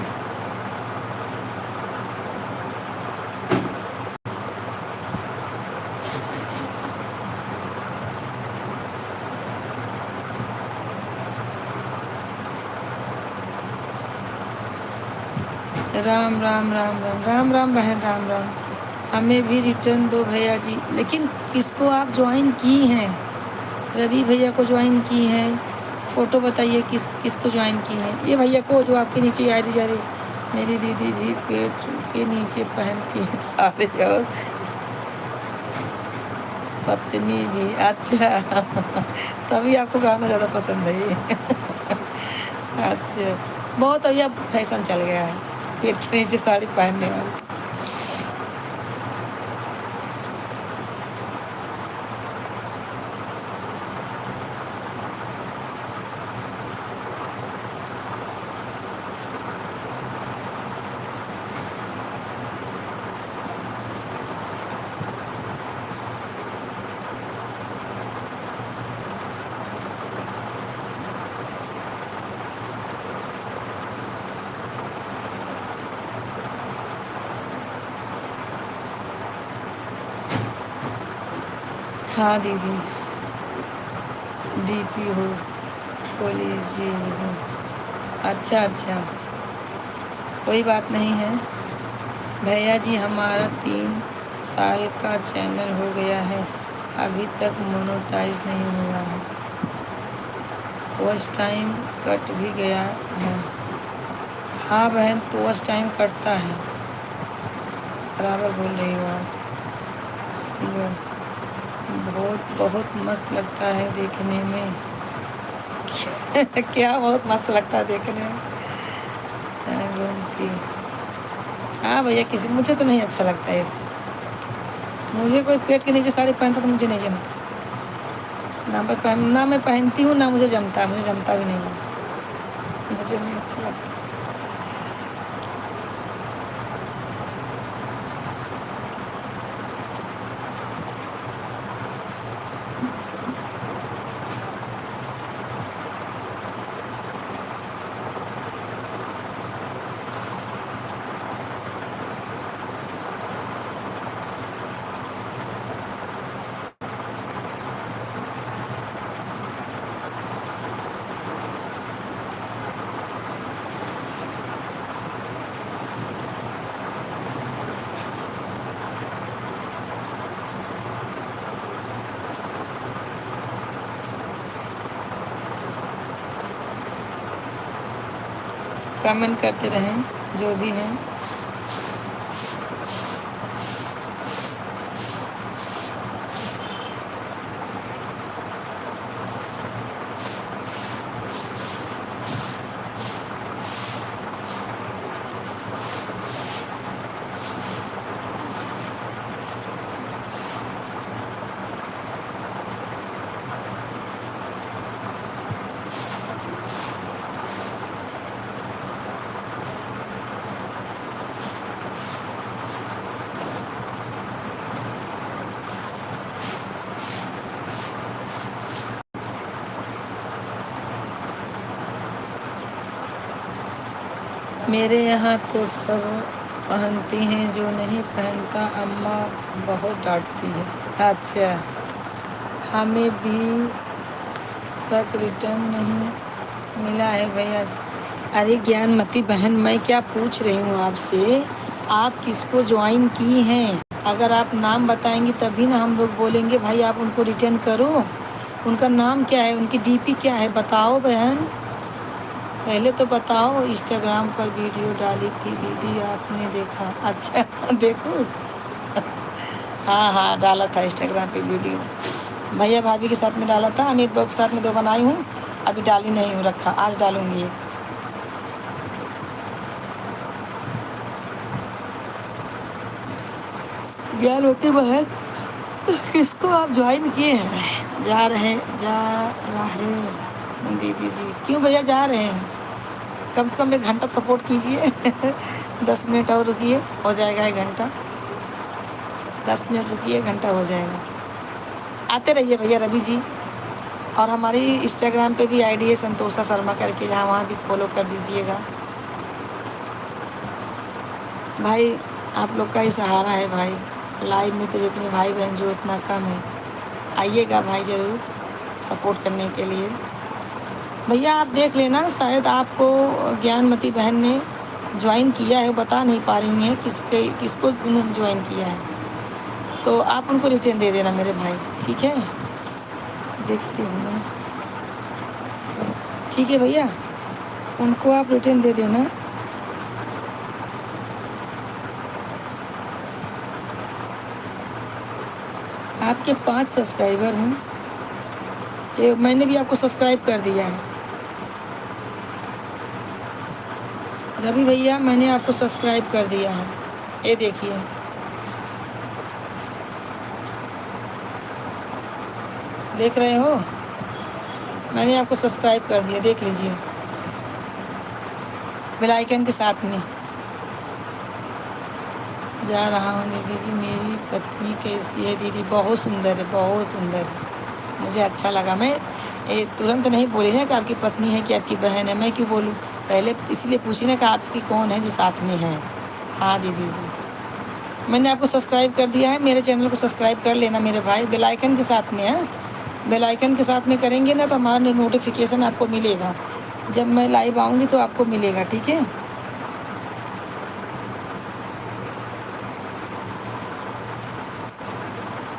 राम राम राम राम राम राम बहन राम राम। हमें भी रिटर्न दो भैया जी। लेकिन किसको आप ज्वाइन की हैं? रवि भैया को ज्वाइन की हैं। फ़ोटो बताइए किसको ज्वाइन की हैं। ये भैया को जो आपके नीचे आईडी जा रही। मेरी दीदी भी पेट के नीचे पहनती है साड़ी और पत्नी भी। अच्छा तभी आपको गाना ज़्यादा पसंद है ये अच्छा, बहुत अभी अब फैशन चल गया है पेट के नीचे साड़ी पहनने वाली। हाँ दीदी, डीपी हो पुलिस जी जी। अच्छा अच्छा, कोई बात नहीं है भैया जी। हमारा 3 साल का चैनल हो गया है, अभी तक मोनेटाइज नहीं हुआ है। वॉच टाइम कट भी गया है। हाँ बहन, तो वॉच टाइम कटता है, बराबर बोल रही हो आप। सिंगर बहुत बहुत मस्त लगता है देखने में क्या बहुत मस्त लगता है देखने में। घूमती। हाँ भैया, किसी मुझे तो नहीं अच्छा लगता है ऐसे। मुझे कोई पेट के नीचे साड़ी पहनता तो मुझे नहीं जमता। ना मैं पहनती हूँ, ना मुझे जमता है। मुझे जमता भी नहीं है, मुझे नहीं अच्छा लगता। कमेंट करते रहें जो भी हैं। मेरे यहाँ तो सब पहनती हैं, जो नहीं पहनता अम्मा बहुत डांटती है। अच्छा, हमें भी तक रिटर्न नहीं मिला है भैया जी। अरे ज्ञानमती बहन, मैं क्या पूछ रही हूँ आपसे, आप किसको ज्वाइन की हैं? अगर आप नाम बताएंगी तभी ना हम लोग बोलेंगे भाई आप उनको रिटर्न करो। उनका नाम क्या है, उनकी डीपी क्या है, बताओ बहन। पहले तो बताओ। इंस्टाग्राम पर वीडियो डाली थी दीदी, आपने देखा? अच्छा देखो हाँ हाँ, डाला था इंस्टाग्राम पे वीडियो। भैया भाभी के साथ में डाला था, अमित भाई के साथ में 2 बनाई हूँ। अभी डाली नहीं हूँ, रखा, आज डालूंगी ये। ज्ञान होते बहन, किसको आप ज्वाइन किए हैं? जा रहे दीदी जी। क्यों भैया जा रहे हैं? कम से कम 1 घंटा सपोर्ट कीजिए 10 मिनट और रुकिए, हो जाएगा 1 घंटा। 10 मिनट रुकिए, 1 घंटा हो जाएगा। आते रहिए भैया रवि जी। और हमारी इंस्टाग्राम पे भी आईडी है संतोषा शर्मा करके, जहाँ वहाँ भी फॉलो कर दीजिएगा। भाई आप लोग का ही सहारा है भाई। लाइव में तो जितने भाई बहन जो इतना कम है। आइएगा भाई ज़रूर सपोर्ट करने के लिए। भैया आप देख लेना, शायद आपको ज्ञानमती बहन ने ज्वाइन किया है, बता नहीं पा रही हैं किसको उन्होंने ज्वाइन किया है, तो आप उनको रिटर्न दे देना मेरे भाई, ठीक है। देखती हूँ मैं, ठीक है भैया, उनको आप रिटर्न दे देना। आपके 5 सब्सक्राइबर हैं, ये मैंने भी आपको सब्सक्राइब कर दिया है। रवि भैया मैंने आपको सब्सक्राइब कर दिया है, ये देखिए, देख रहे हो, मैंने आपको सब्सक्राइब कर दिया, देख लीजिए बेल आइकन के साथ में। जा रहा हूँ दीदी जी, मेरी पत्नी कैसी है दीदी? बहुत सुंदर है, बहुत सुंदर है, मुझे अच्छा लगा। मैं ये तुरंत नहीं बोली ना कि आपकी पत्नी है कि आपकी बहन है, मैं क्यों बोलूँ, पहले इसलिए पूछी ना कि आपकी कौन है जो साथ में है। हाँ दीदी जी, मैंने आपको सब्सक्राइब कर दिया है, मेरे चैनल को सब्सक्राइब कर लेना मेरे भाई, बेल आइकन के साथ में है, बेल आइकन के साथ में करेंगे ना तो हमारा नोटिफिकेशन आपको मिलेगा, जब मैं लाइव आऊँगी तो आपको मिलेगा, ठीक है।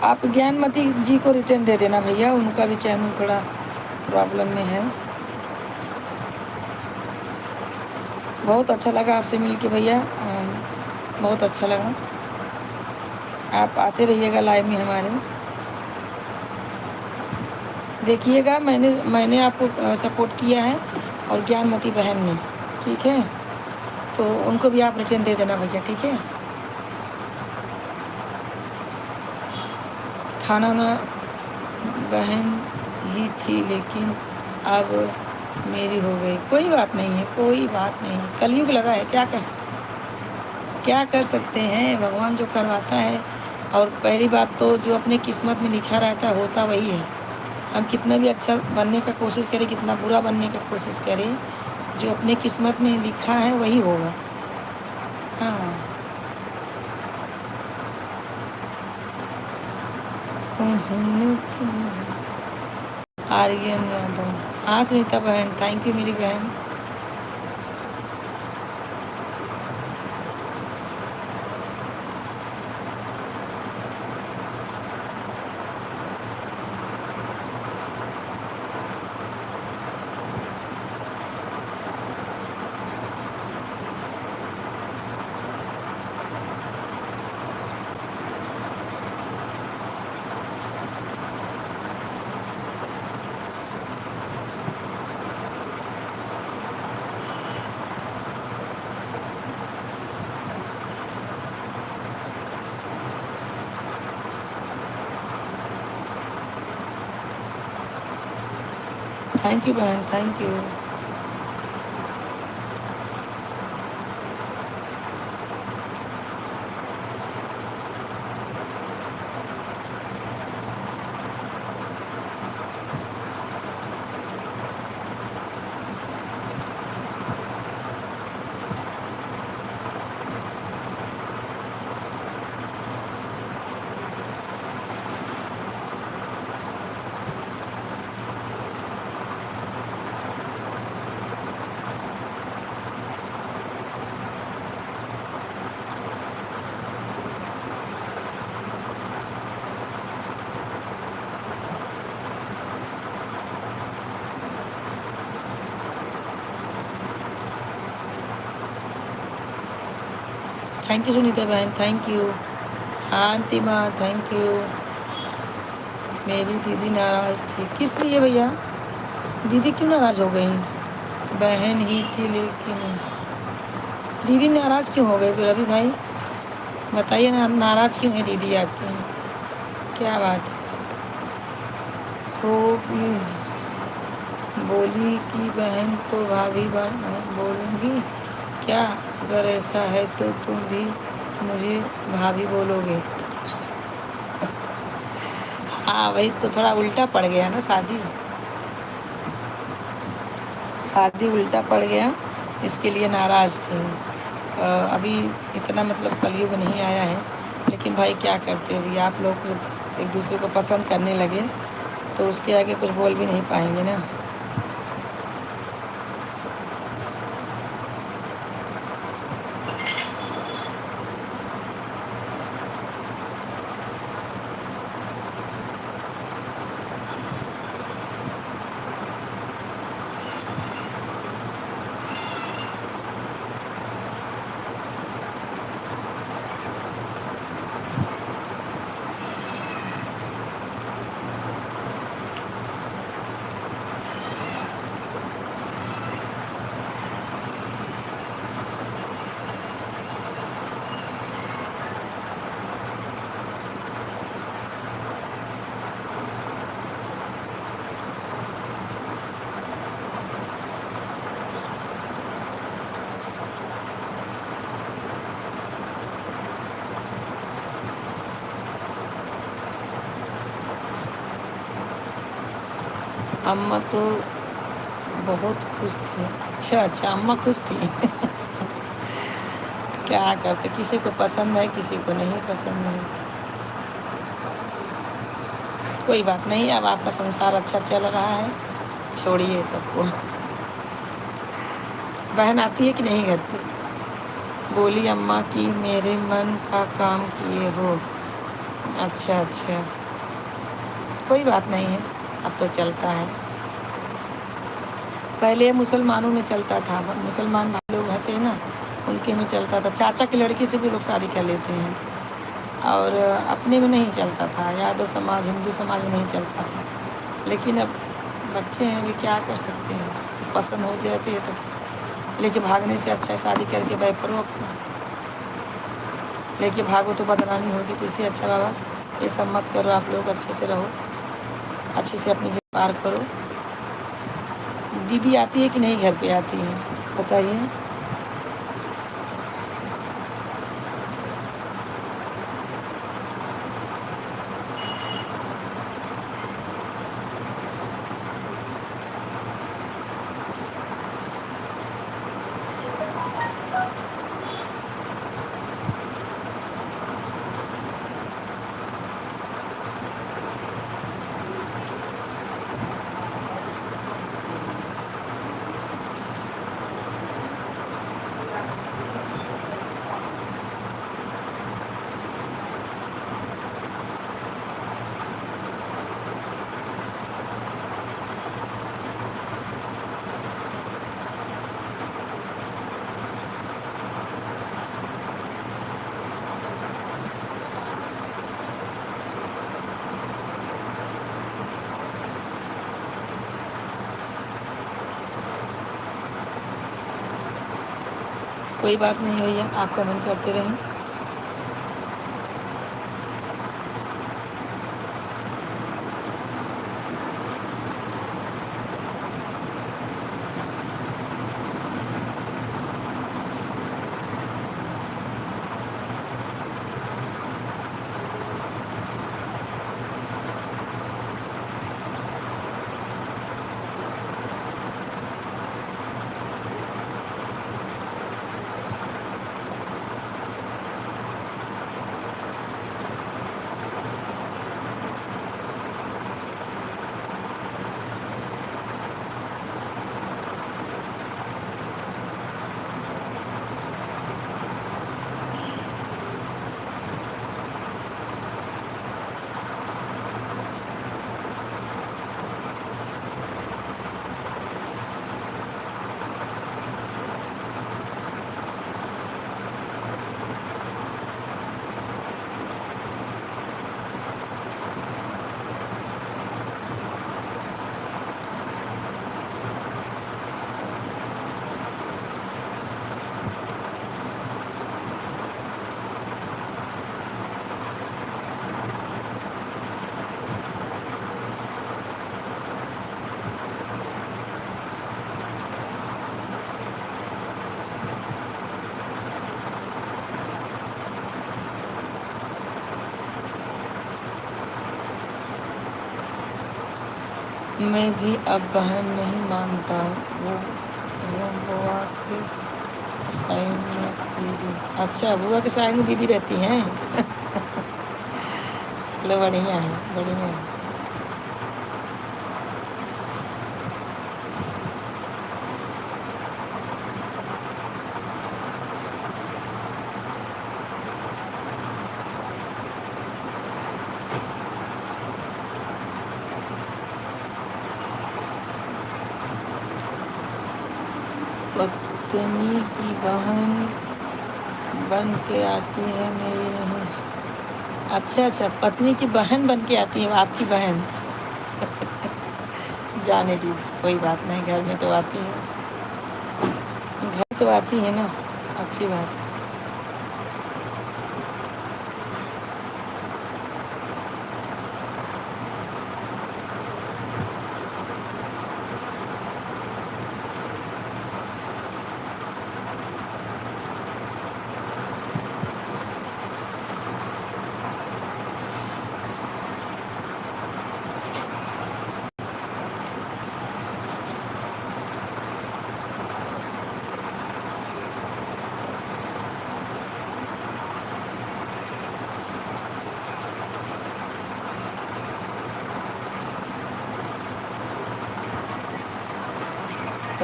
आप ज्ञानमती जी को रिटर्न दे देना भैया, उनका भी चैनल थोड़ा प्रॉब्लम में है। बहुत अच्छा लगा आपसे मिल के भैया, बहुत अच्छा लगा। आप आते रहिएगा लाइव में हमारे, देखिएगा मैंने आपको सपोर्ट किया है और ज्ञानमती बहन ने, ठीक है, तो उनको भी आप रिटर्न दे देना भैया, ठीक है। खाना वाना बहन ही थी लेकिन अब मेरी हो गई, कोई बात नहीं है, कोई बात नहीं, कलयुग लगा है, क्या कर सकते हैं, क्या कर सकते हैं, भगवान जो करवाता है। और पहली बात तो जो अपने किस्मत में लिखा रहता है होता वही है, हम कितना भी अच्छा बनने का कोशिश करें, कितना बुरा बनने का कोशिश करें, जो अपने किस्मत में लिखा है वही होगा। हाँ, आर्यन यादव, हाँ सुनीता बहन, थैंक यू मेरी बहन। थैंक यू बहन, thank you. Thank you Sunita बहन, थैंक यू। हाँ अंतिमा, थैंक यू। मेरी दीदी नाराज़ थी, किस लिए भैया, दीदी क्यों नाराज़ हो गई? बहन ही थी लेकिन दीदी नाराज़ क्यों हो गई रवि भाई, बताइए ना, नाराज़ क्यों है दीदी आपकी, क्या बात है? वो बोली कि बहन को भाभी बोलूँगी क्या, अगर ऐसा है तो तुम भी मुझे भाभी बोलोगे? हाँ वही तो, थोड़ा उल्टा पड़ गया ना, शादी उल्टा पड़ गया, इसके लिए नाराज़ थी। अभी इतना मतलब कलयुग नहीं आया है, लेकिन भाई क्या करते, अभी आप लोग एक दूसरे को पसंद करने लगे तो उसके आगे कुछ बोल भी नहीं पाएंगे ना। अम्मा तो बहुत खुश थी। अच्छा अच्छा, अम्मा खुश थी। क्या करते, किसी को पसंद है किसी को नहीं पसंद है। कोई बात नहीं, अब आपका संसार अच्छा चल रहा है, छोड़िए सबको। बहन आती है कि नहीं घर पे? बोली अम्मा कि मेरे मन का काम किए हो। अच्छा अच्छा, कोई बात नहीं है, अब तो चलता है। पहले मुसलमानों में चलता था, मुसलमान भाई लोग रहते हैं ना, उनके में चलता था। चाचा की लड़की से भी लोग शादी कर लेते हैं, और अपने में नहीं चलता था। यादव समाज, हिंदू समाज में नहीं चलता था। लेकिन अब बच्चे हैं, भी क्या कर सकते हैं, पसंद हो जाते हैं तो लेके भागने से अच्छा शादी करके बेपरो अपना। लेके भागो तो बदनामी होगी, तो इससे अच्छा बाबा ये सब मत करो। आप लोग अच्छे से रहो, अच्छे से अपनी जिंदगी पार करो। दीदी आती है कि नहीं घर पे आती है, बताइए। कोई बात नहीं भैया, आप कमेंट करते रहें। मैं भी अब बहन नहीं मानता, वो बुआ के साइड में दीदी। अच्छा, बुआ के साइड में दीदी रहती हैं। चलो बढ़िया है, बढ़िया है। पत्नी की बहन बन के आती है, मेरी नहीं। अच्छा अच्छा, पत्नी की बहन बन के आती है, आपकी बहन। जाने दीजिए, कोई बात नहीं, घर में तो आती है, घर तो आती है ना, अच्छी बात है।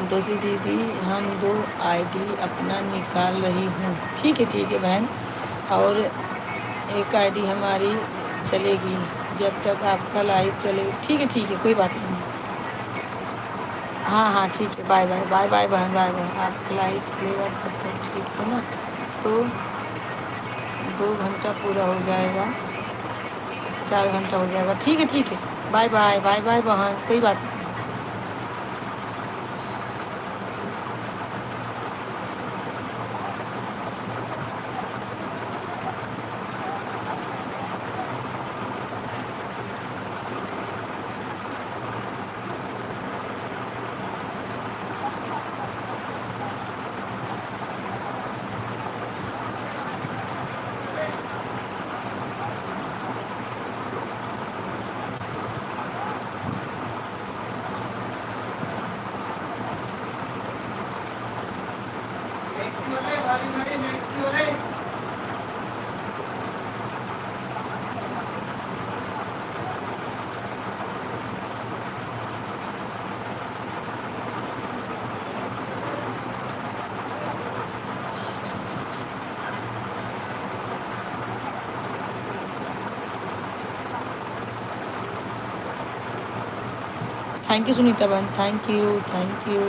संतोषी दीदी हम 2 आईडी अपना निकाल रही हूँ। ठीक है बहन। और एक आईडी हमारी चलेगी जब तक आपका लाइव चले। ठीक है कोई बात नहीं। हाँ ठीक है। बाय बहन, बाय बाय। आपका लाइव चलेगा तब तक ठीक है ना। तो 2 घंटा पूरा हो जाएगा, 4 घंटा हो जाएगा। ठीक है। बाय बाय बहन, कोई बात नहीं। थैंक यू सुनीता बहन, थैंक यू।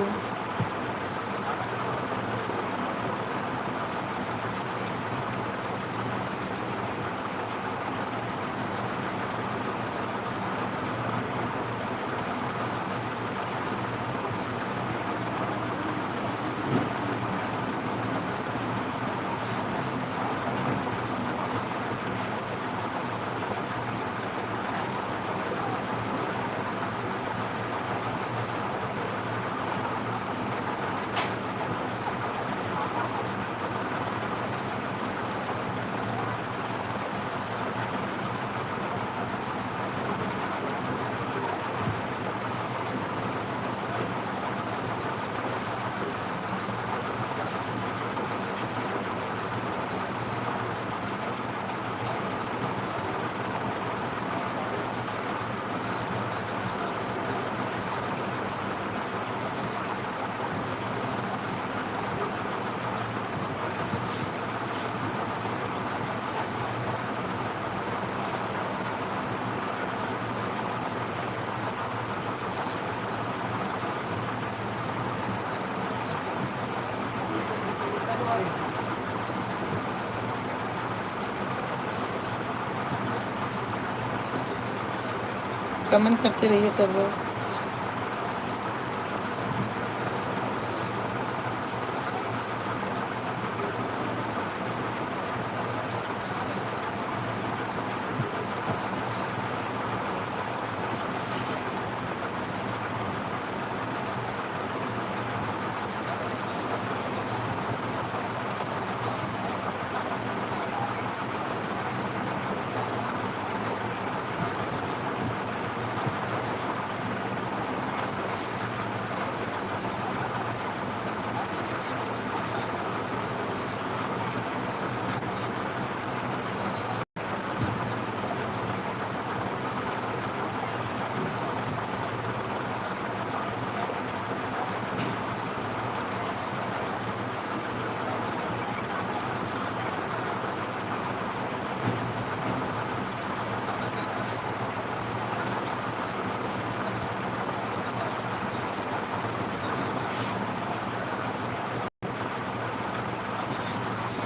कमेंट करते रहिए सब लोग।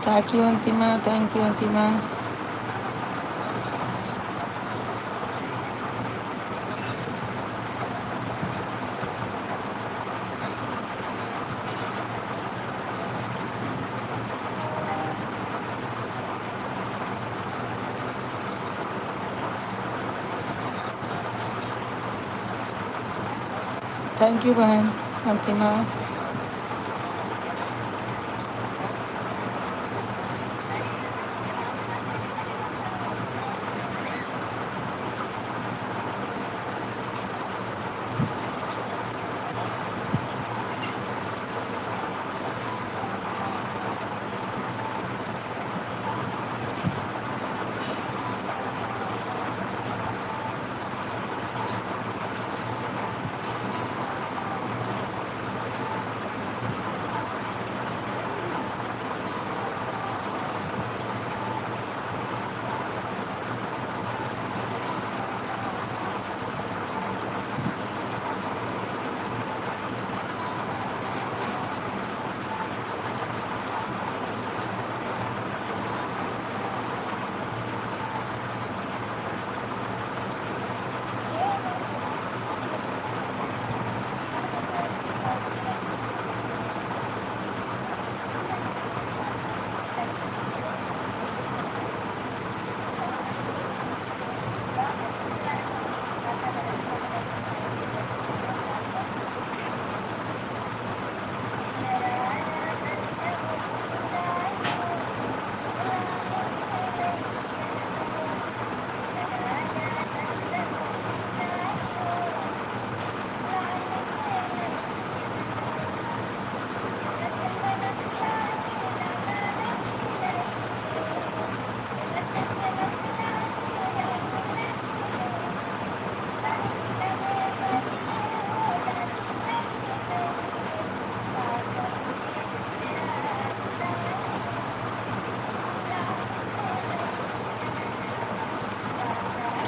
Thank you Antima. Thank you बहन अंतिमा।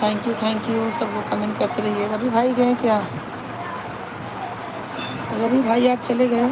थैंक यू सब लोग कमेंट करते रहिए। रवि भाई गए क्या? रवि भाई आप चले गए?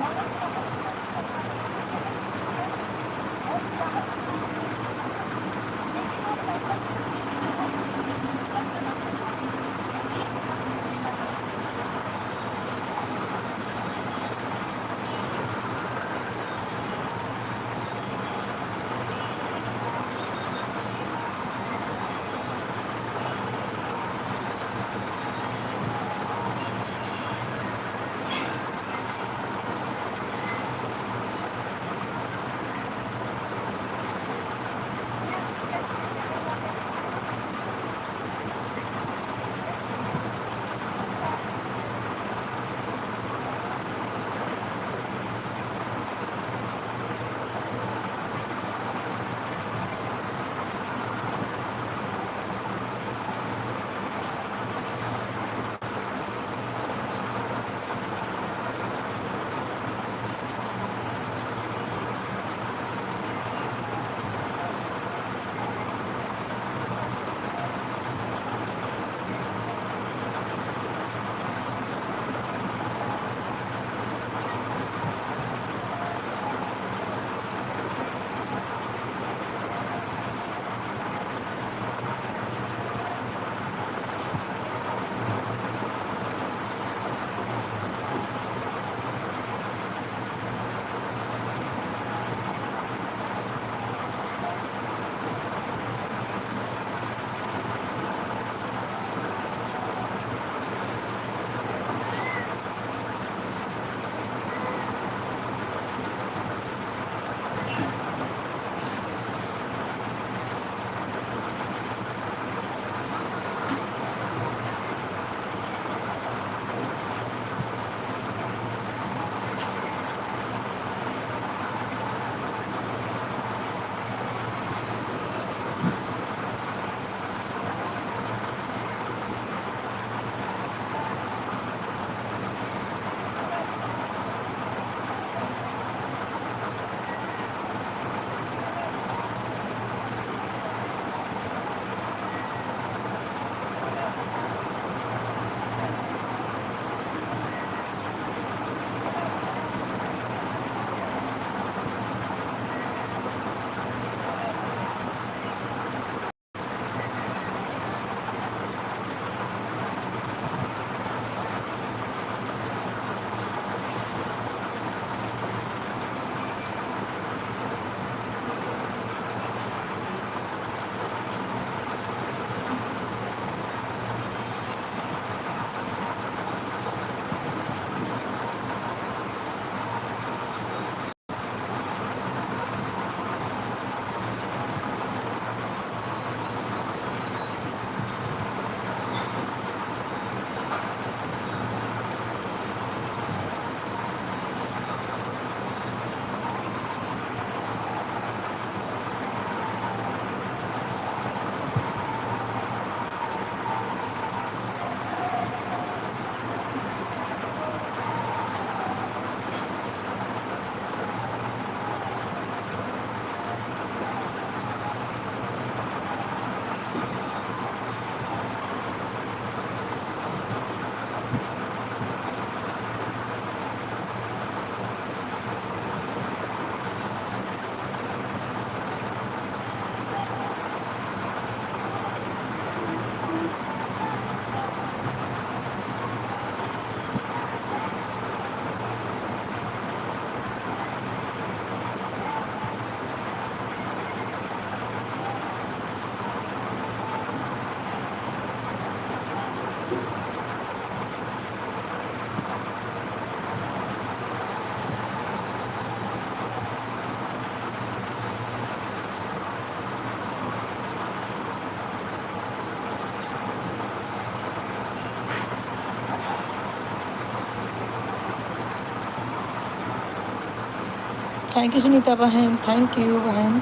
थैंक यू सुनीता बहन, थैंक यू बहन।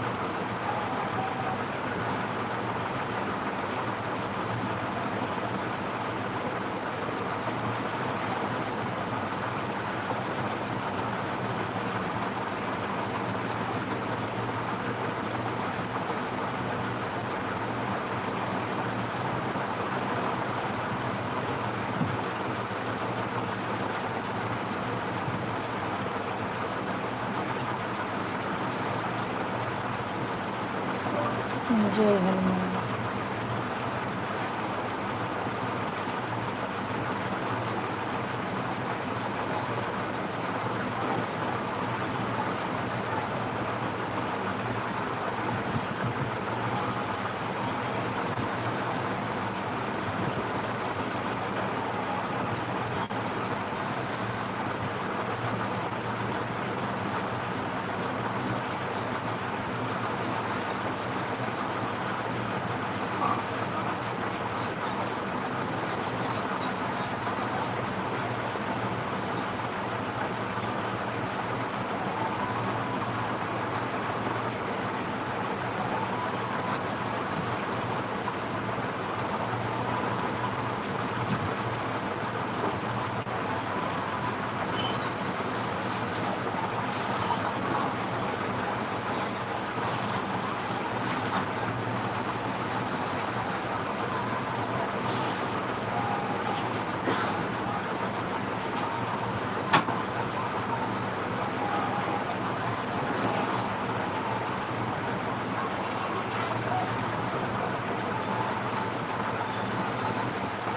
जय हनुमान।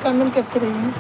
कमेंट करते रहिए।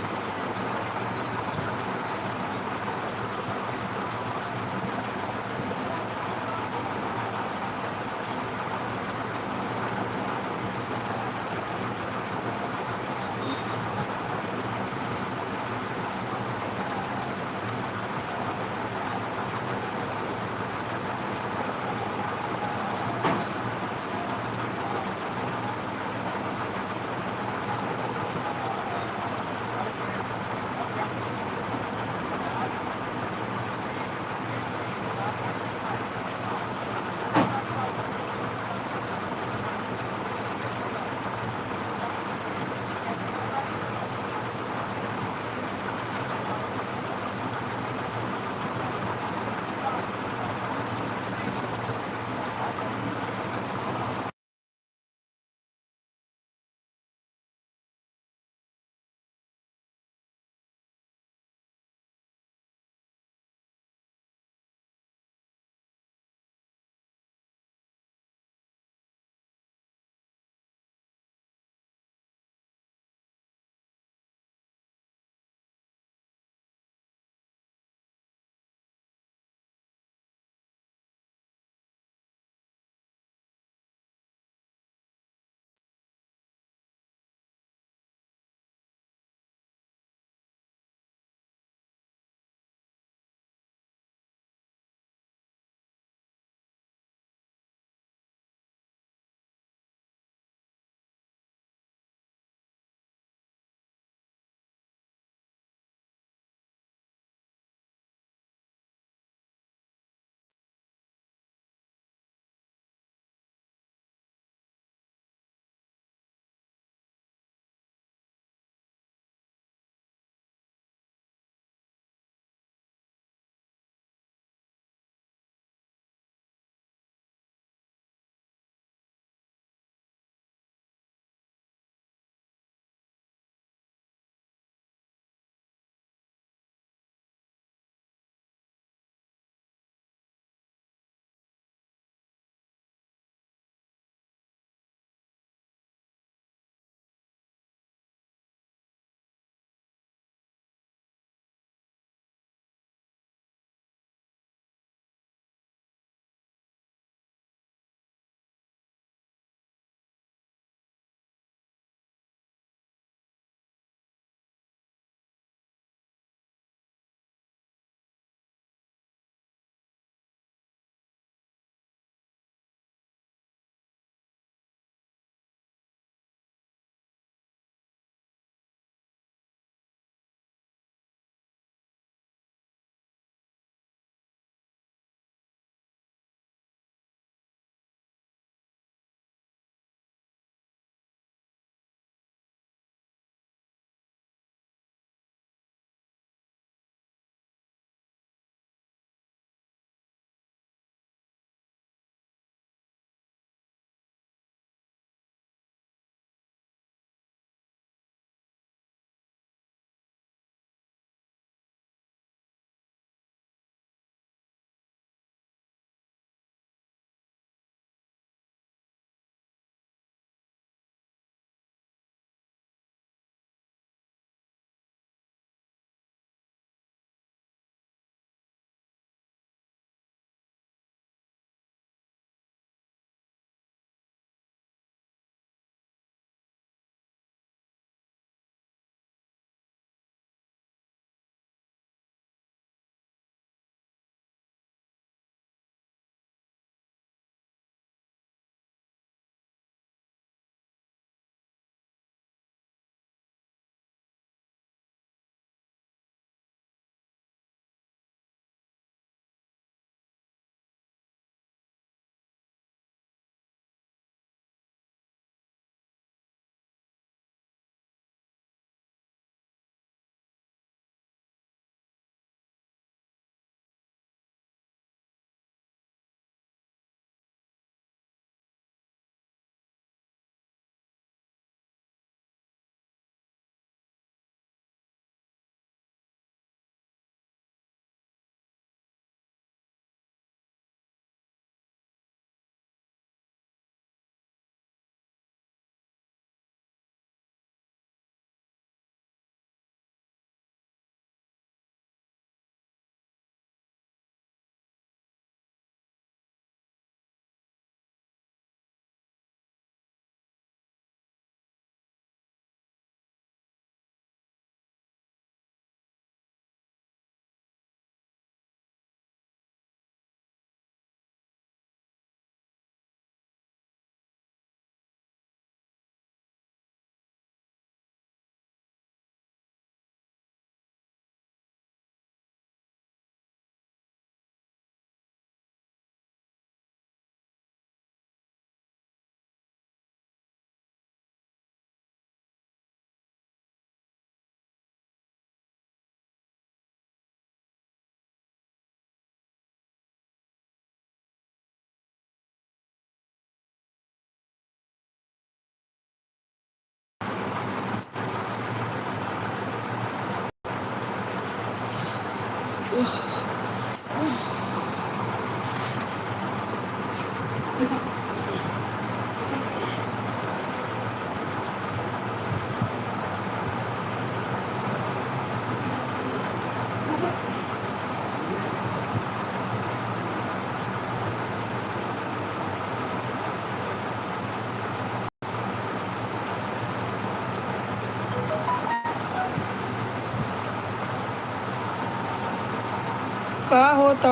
का होता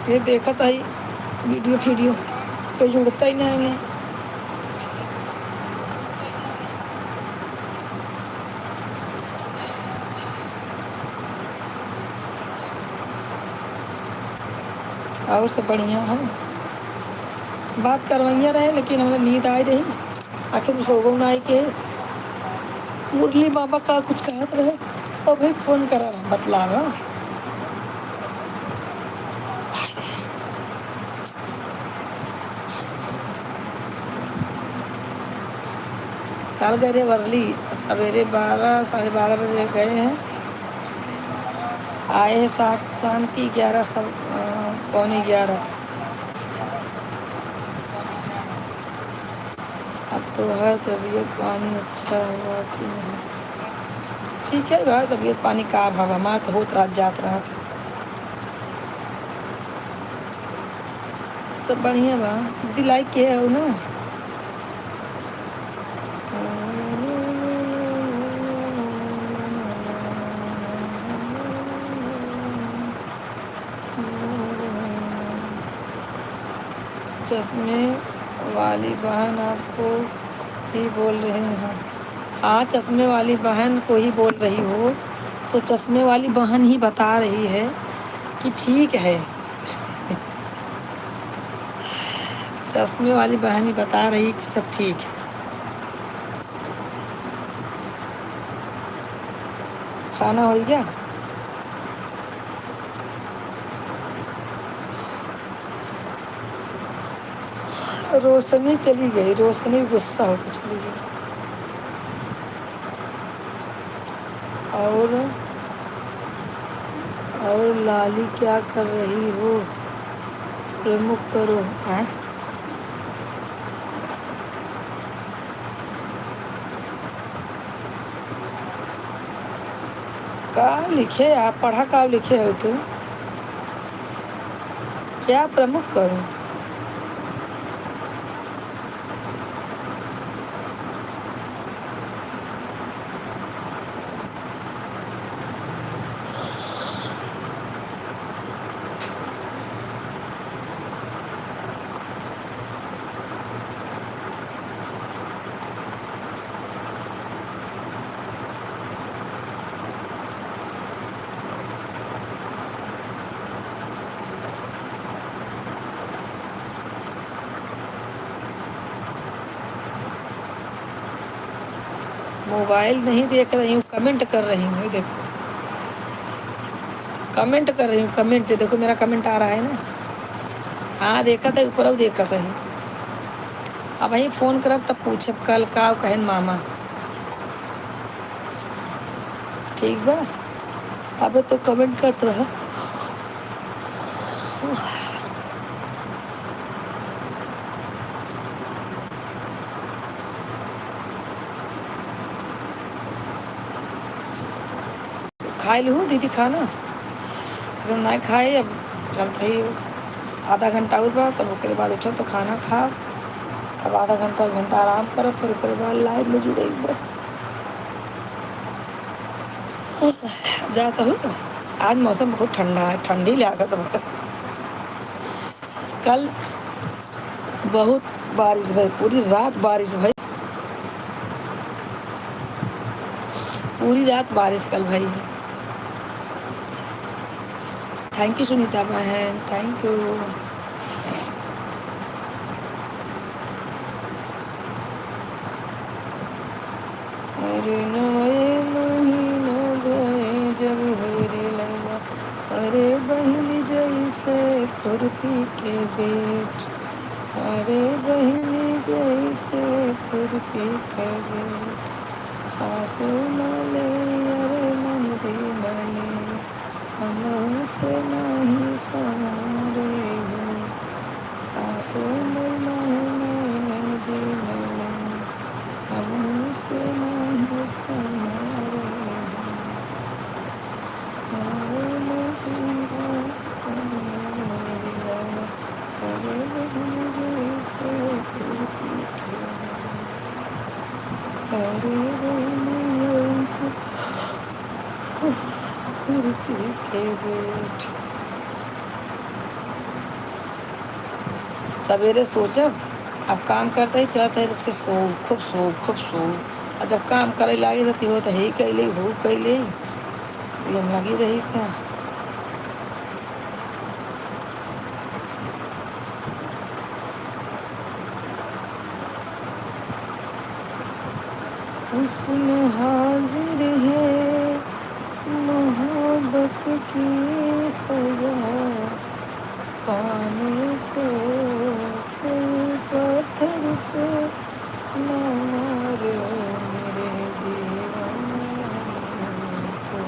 ये देखा था ही वीडियो वीडियो कोई जुड़ता ही नहीं है। और सब बढ़िया है। बात करवैया रहे लेकिन हमें नींद आई रही, आखिर सोगो ना आई के मुरली बाबा का कुछ कहत रहे और भाई फोन करा बतलावा। कल गए रे वर्ली सवेरे 12 साढ़े 12 बजे गए हैं, आए हैं शाम की 11 सब पौने 11। अब तो है तबीयत पानी अच्छा हुआ कि नहीं? ठीक है भाई, तबीयत पानी का भाव हमारा तो होत रात जात रहा था, सब बढ़िया बा। दीदी लाइक किए हो ना? चश्मे वाली बहन आपको ही बोल रहे हैं? हाँ, चश्मे वाली बहन को ही बोल रही हो, तो चश्मे वाली बहन ही बता रही है कि ठीक है। चश्मे वाली बहन ही बता रही कि सब ठीक है। खाना हो गया? रोशनी चली गई, रोशनी गुस्सा होकर चली गई। और लाली क्या कर रही हो? प्रमुख करो हैं? का लिखे आप पढ़ा का लिखे हो तुम? क्या प्रमुख करो? मोबाइल नहीं देख रही हूँ, कमेंट कर रही हूँ। देखो कमेंट कर रही हूँ, कमेंट देखो मेरा कमेंट आ रहा है ना। हाँ देखा था ऊपर और देखा था। अब वहीं फ़ोन करब तब पूछब कल का कहन मामा। ठीक बा, अब तो कमेंट करत रहा। खाए लूँ दीदी खाना? अगर ना खाए अब चलता ही आधा घंटा और बाद, तब उसके बाद उठो तो खाना खा, अब आधा घंटा 1 घंटा आराम करो, फिर उसके बाद लाइव में जुड़े एक बार जाता हूँ। आज मौसम बहुत ठंडा है, ठंडी लागत है। कल बहुत बारिश भाई, पूरी रात बारिश भाई, पूरी रात बारिश कल भाई। थैंक यू सुनीता बहन, थैंक यू। अरे नए महीना गए जब होरे लगा, अरे बहन जैसे खुरपी के बेट, अरे बहन जैसे खुरपी के बेट, सासू न ले अरे ननदी न ले, हम से नहीं संवारे हो, सोमर नैने ननदी नैने हमसे नहीं समारे अरे महीना मेरी लवा अरे बहन जैसे फिर पीछे अरे बहन जैसे फिर पीछे बैठ सवेरे सोचब अब काम करते ही चाहते है के सो खूब सो और जब काम करे लागे रहती हो तो ही कैले हो कैले ये हम लगी रही था हुस्न हाजिर है मोहब्बत की सजा पाने को कोई पत्थर से न मारो मेरे दीवाने को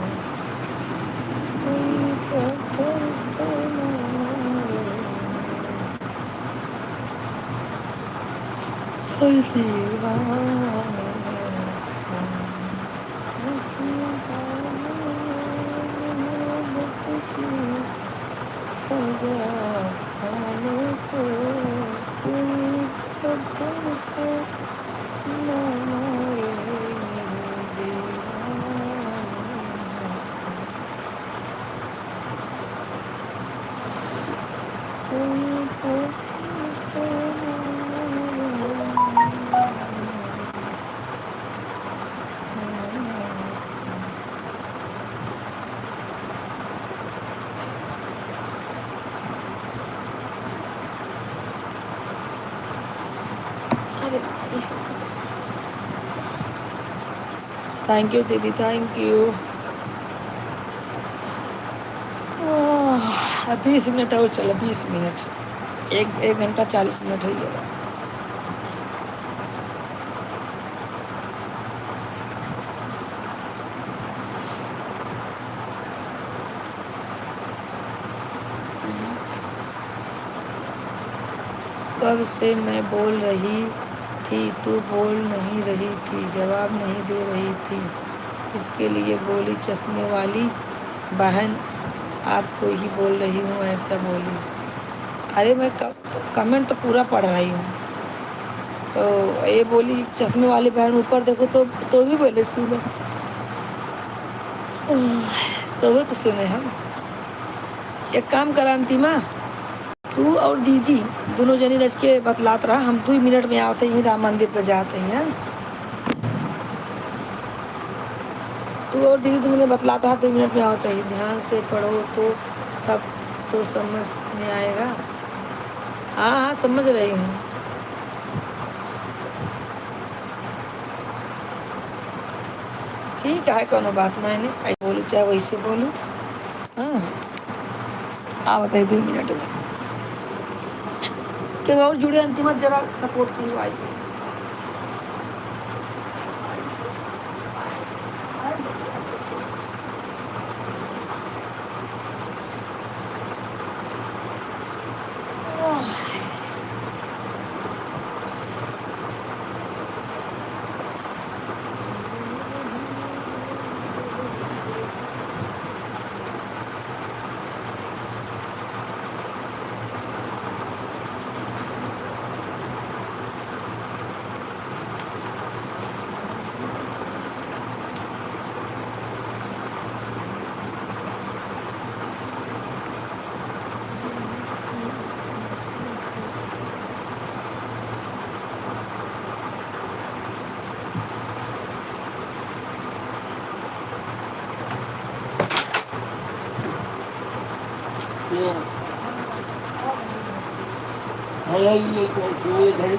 कोई पत्थर से न मारो मेरे दीवाने को हुस्न मोहब्बत की सजा पाने को कोई पत्थर से न मारे मेरे दीवाने को कोई पत्थर से न थैंक यू दीदी थैंक यू 20 मिनट और चला 20 मिनट एक घंटा 40 मिनट हो गया कब से मैं बोल रही थी तू बोल नहीं रही थी जवाब नहीं दे रही थी इसके लिए बोली चश्मे वाली बहन आपको ही बोल रही हूँ ऐसा बोली अरे मैं कमेंट तो पूरा पढ़ रही हूँ तो ये बोली चश्मे वाली बहन ऊपर देखो तो भी बोले सुनो तो वो तो सुने हम एक काम करा अंतिमा तू और दीदी दोनों जनी रच के बतलात रहा हम 2 मिनट में आते हैं राम मंदिर पर जाते हैं तू और दीदी दोनों ने बतलाता है 2 मिनट में आते ही ध्यान से पढ़ो तो तब तो समझ में आएगा हाँ हाँ समझ रही हूँ ठीक है कोनो बात मैंने ऐसे बोलूँ चाहे वैसे बोलूँ हाँ आ बताइए 2 मिनट में क्यों और जुड़े अंतिम जरा सपोर्ट की आई ये घड़ी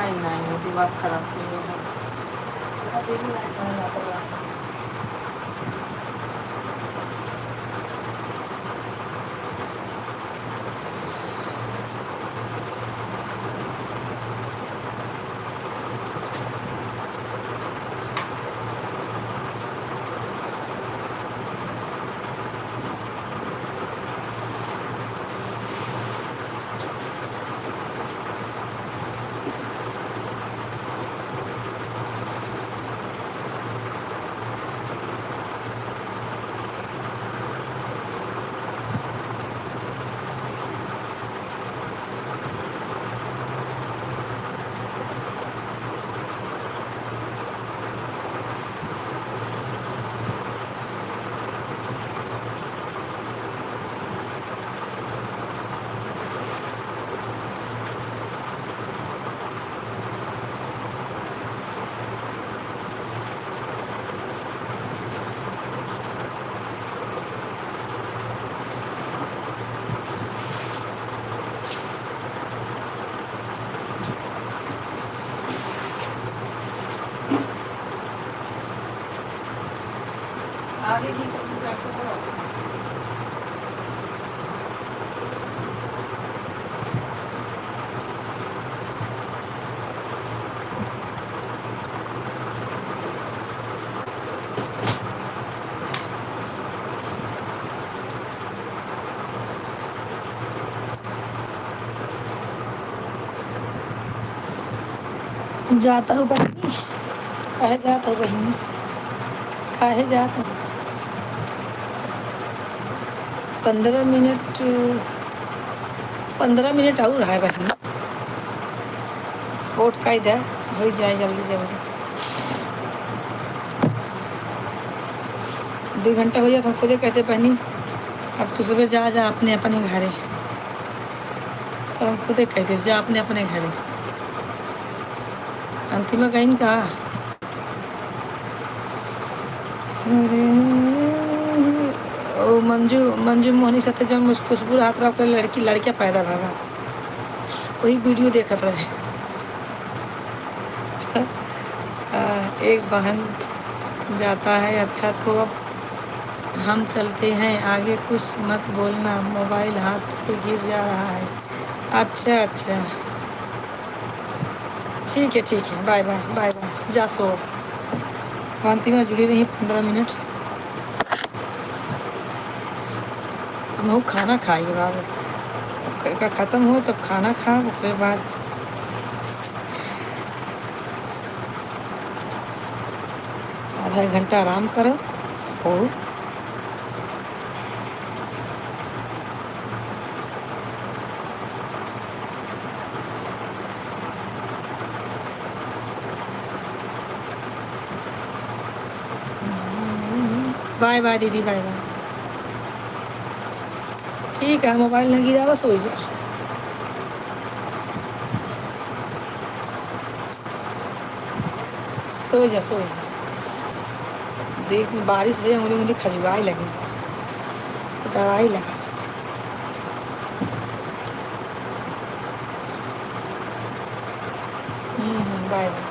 आई नहीं दिमाग खराब हो गया है देखना आगे जी जाता हूँ बहनी काहे जाता हूँ बहनी काहे जाता हूँ 15 मिनट 15 मिनट और है बहनी सपोर्ट का इधर हो जाए जल्दी जल्दी 2 घंटा हो जाता हम खुदे कहते बहनी अब तू सुबह जा जा अपने अपने घरे तो हम खुदे कहते जा अपने अपने घरे अंतिमा कहीं कहा ओ मंजू मंजू मोहनी सत्य जब खुशबू हाथ रख लड़की लड़कियां पैदा भागा वही वीडियो देखत रहे एक बहन जाता है अच्छा तो अब हम चलते हैं आगे कुछ मत बोलना मोबाइल हाथ से गिर जा रहा है अच्छा अच्छा ठीक है बाय बाय बाय बाय जा सो अंतिमा जुड़ी रही 15 मिनट हम खाना खाएंगे बाबू का ख़त्म हो तब खाना खा उसके बाद आधा घंटा आराम करो सो बाय बाय दीदी बाय बाय ठीक है मोबाइल नहीं गिरा बस हो जा सो जा देख बारिश भैया मुझे मुझे खजवाई लगी दवाई लगा बाय बाय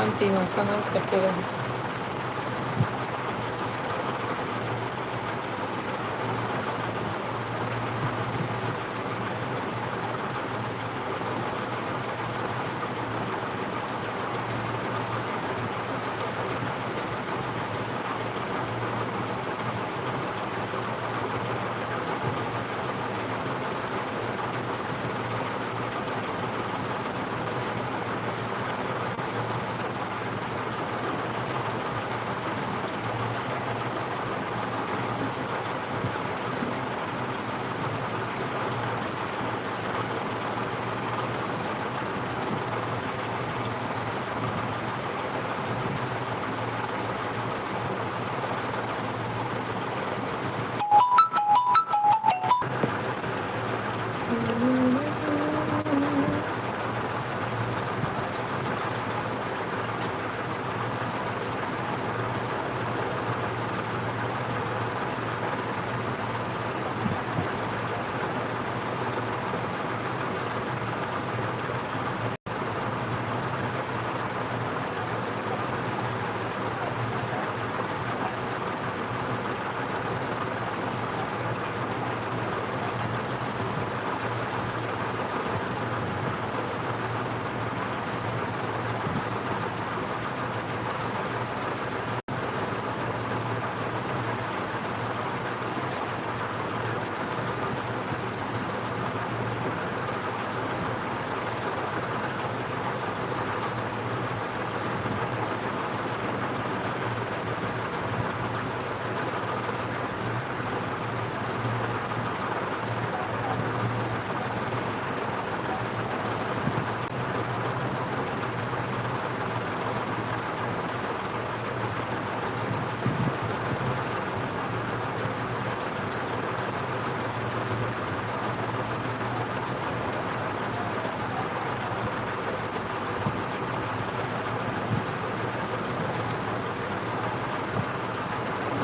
अंतिमा कमेंट करते रहो।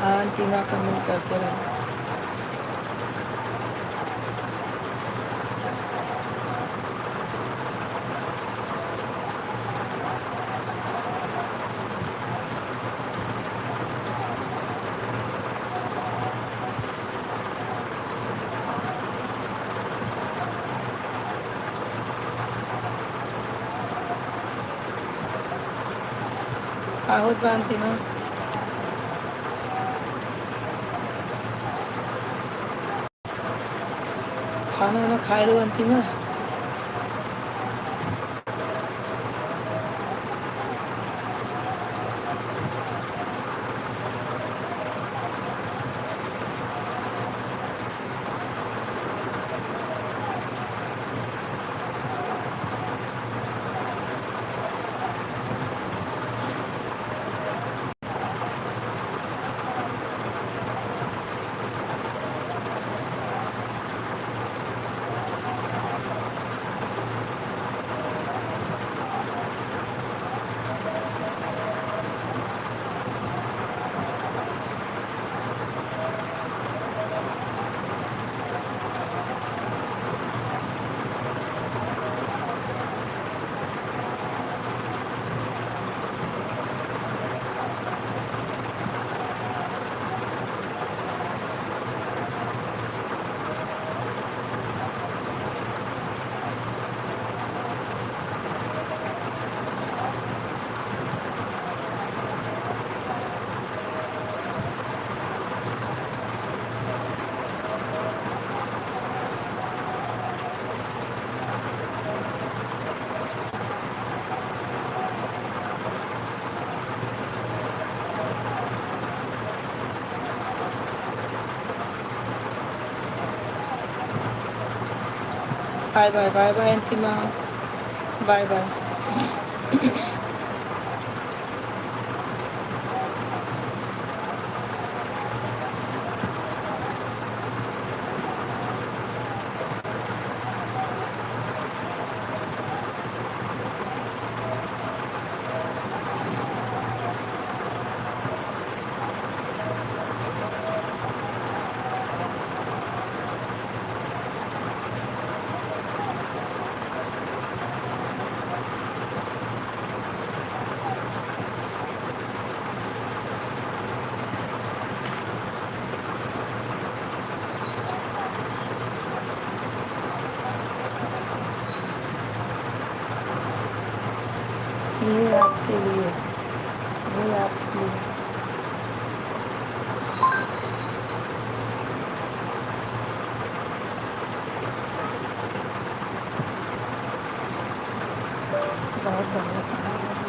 अंतिमा कमेंट करते रहो। होत बा अंतिमा खाना वाना खाए लो Antima. Bye bye bye bye Antima bye bye. आपके लिए, ये आपके लिए। बहुत बढ़िया पढ़ाया है।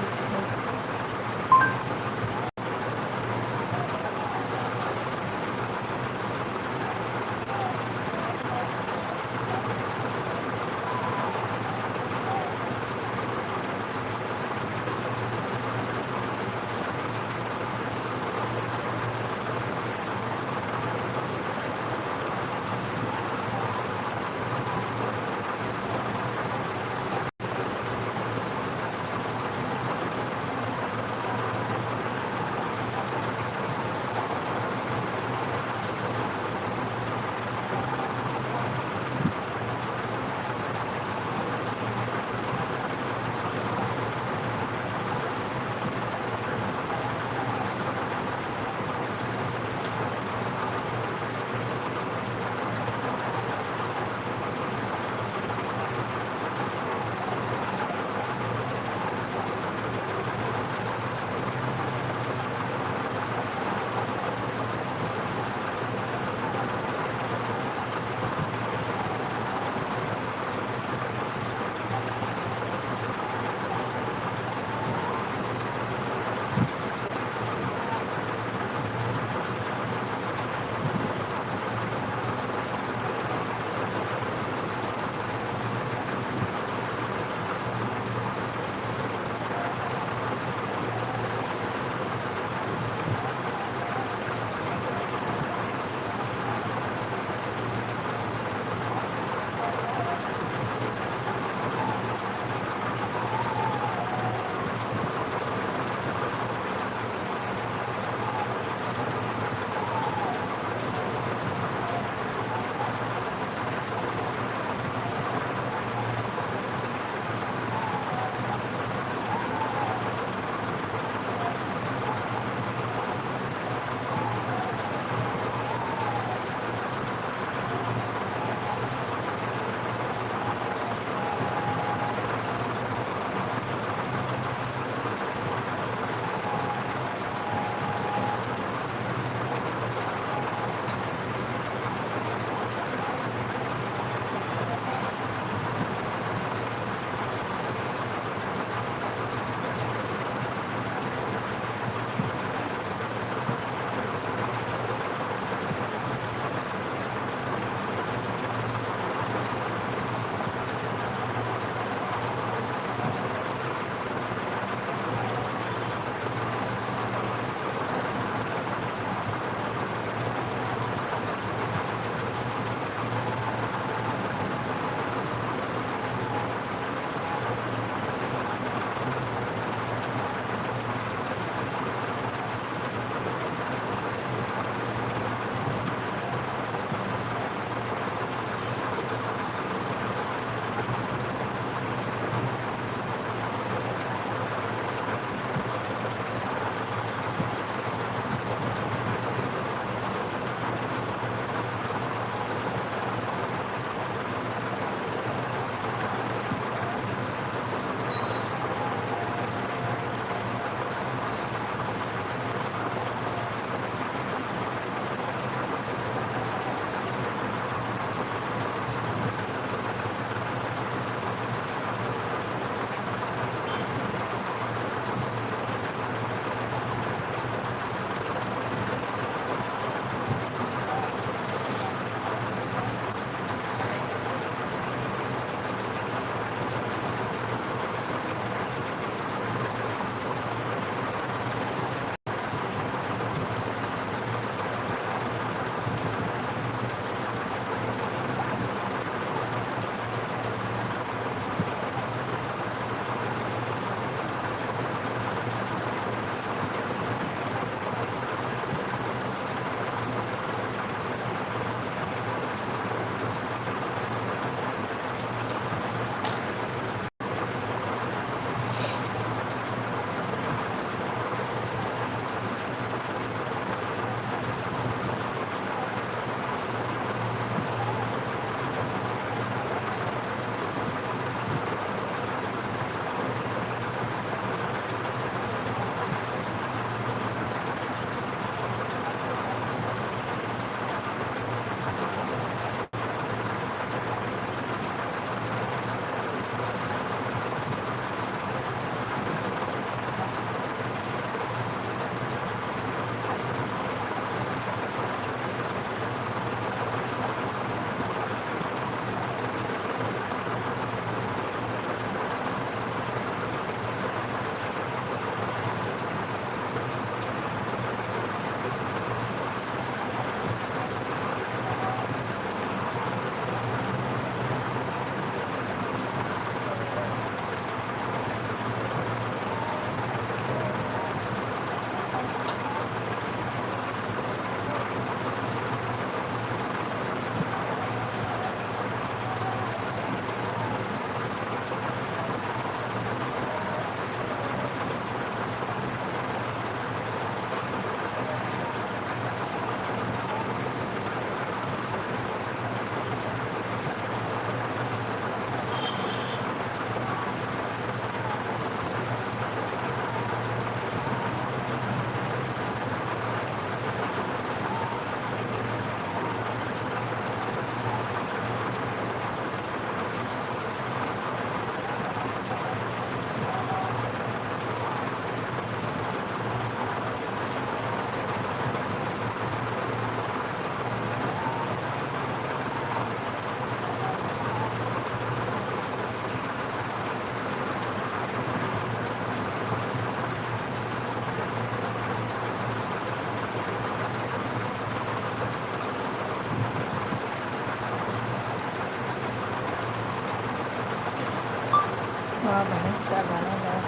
वाह बहन क्या गाना गाया।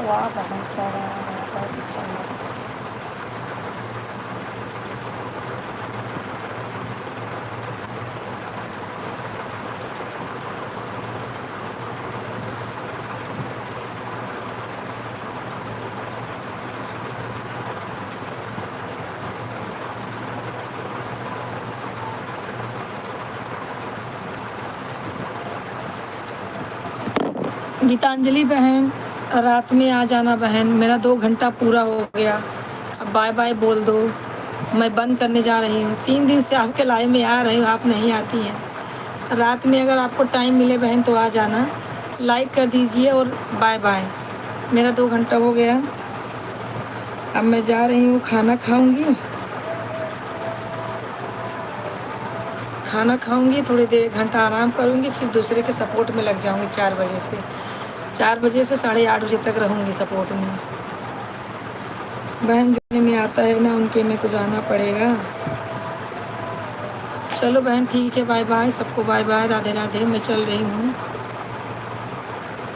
वाह बहन क्या गाना गाया, बहुत अच्छा बहुत अच्छा। गीतांजलि बहन रात में आ जाना बहन, मेरा 2 घंटा पूरा हो गया, अब बाय बाय बोल दो, मैं बंद करने जा रही हूँ। 3 दिन से आपके लाइव में आ रही हूँ, आप नहीं आती हैं। रात में अगर आपको टाइम मिले बहन तो आ जाना, लाइक कर दीजिए और बाय बाय। मेरा 2 घंटा हो गया, अब मैं जा रही हूँ, खाना खाऊंगी, खाना खाऊंगी, थोड़ी देर 1 घंटा आराम करूंगी, फिर दूसरे के सपोर्ट में लग जाऊंगी 4 बजे से। 4 बजे से 8:30 बजे तक रहूंगी सपोर्ट में। बहन जो में आता है ना उनके में तो जाना पड़ेगा। चलो बहन ठीक है, बाय बाय सबको, बाय बाय, राधे राधे, मैं चल रही हूँ।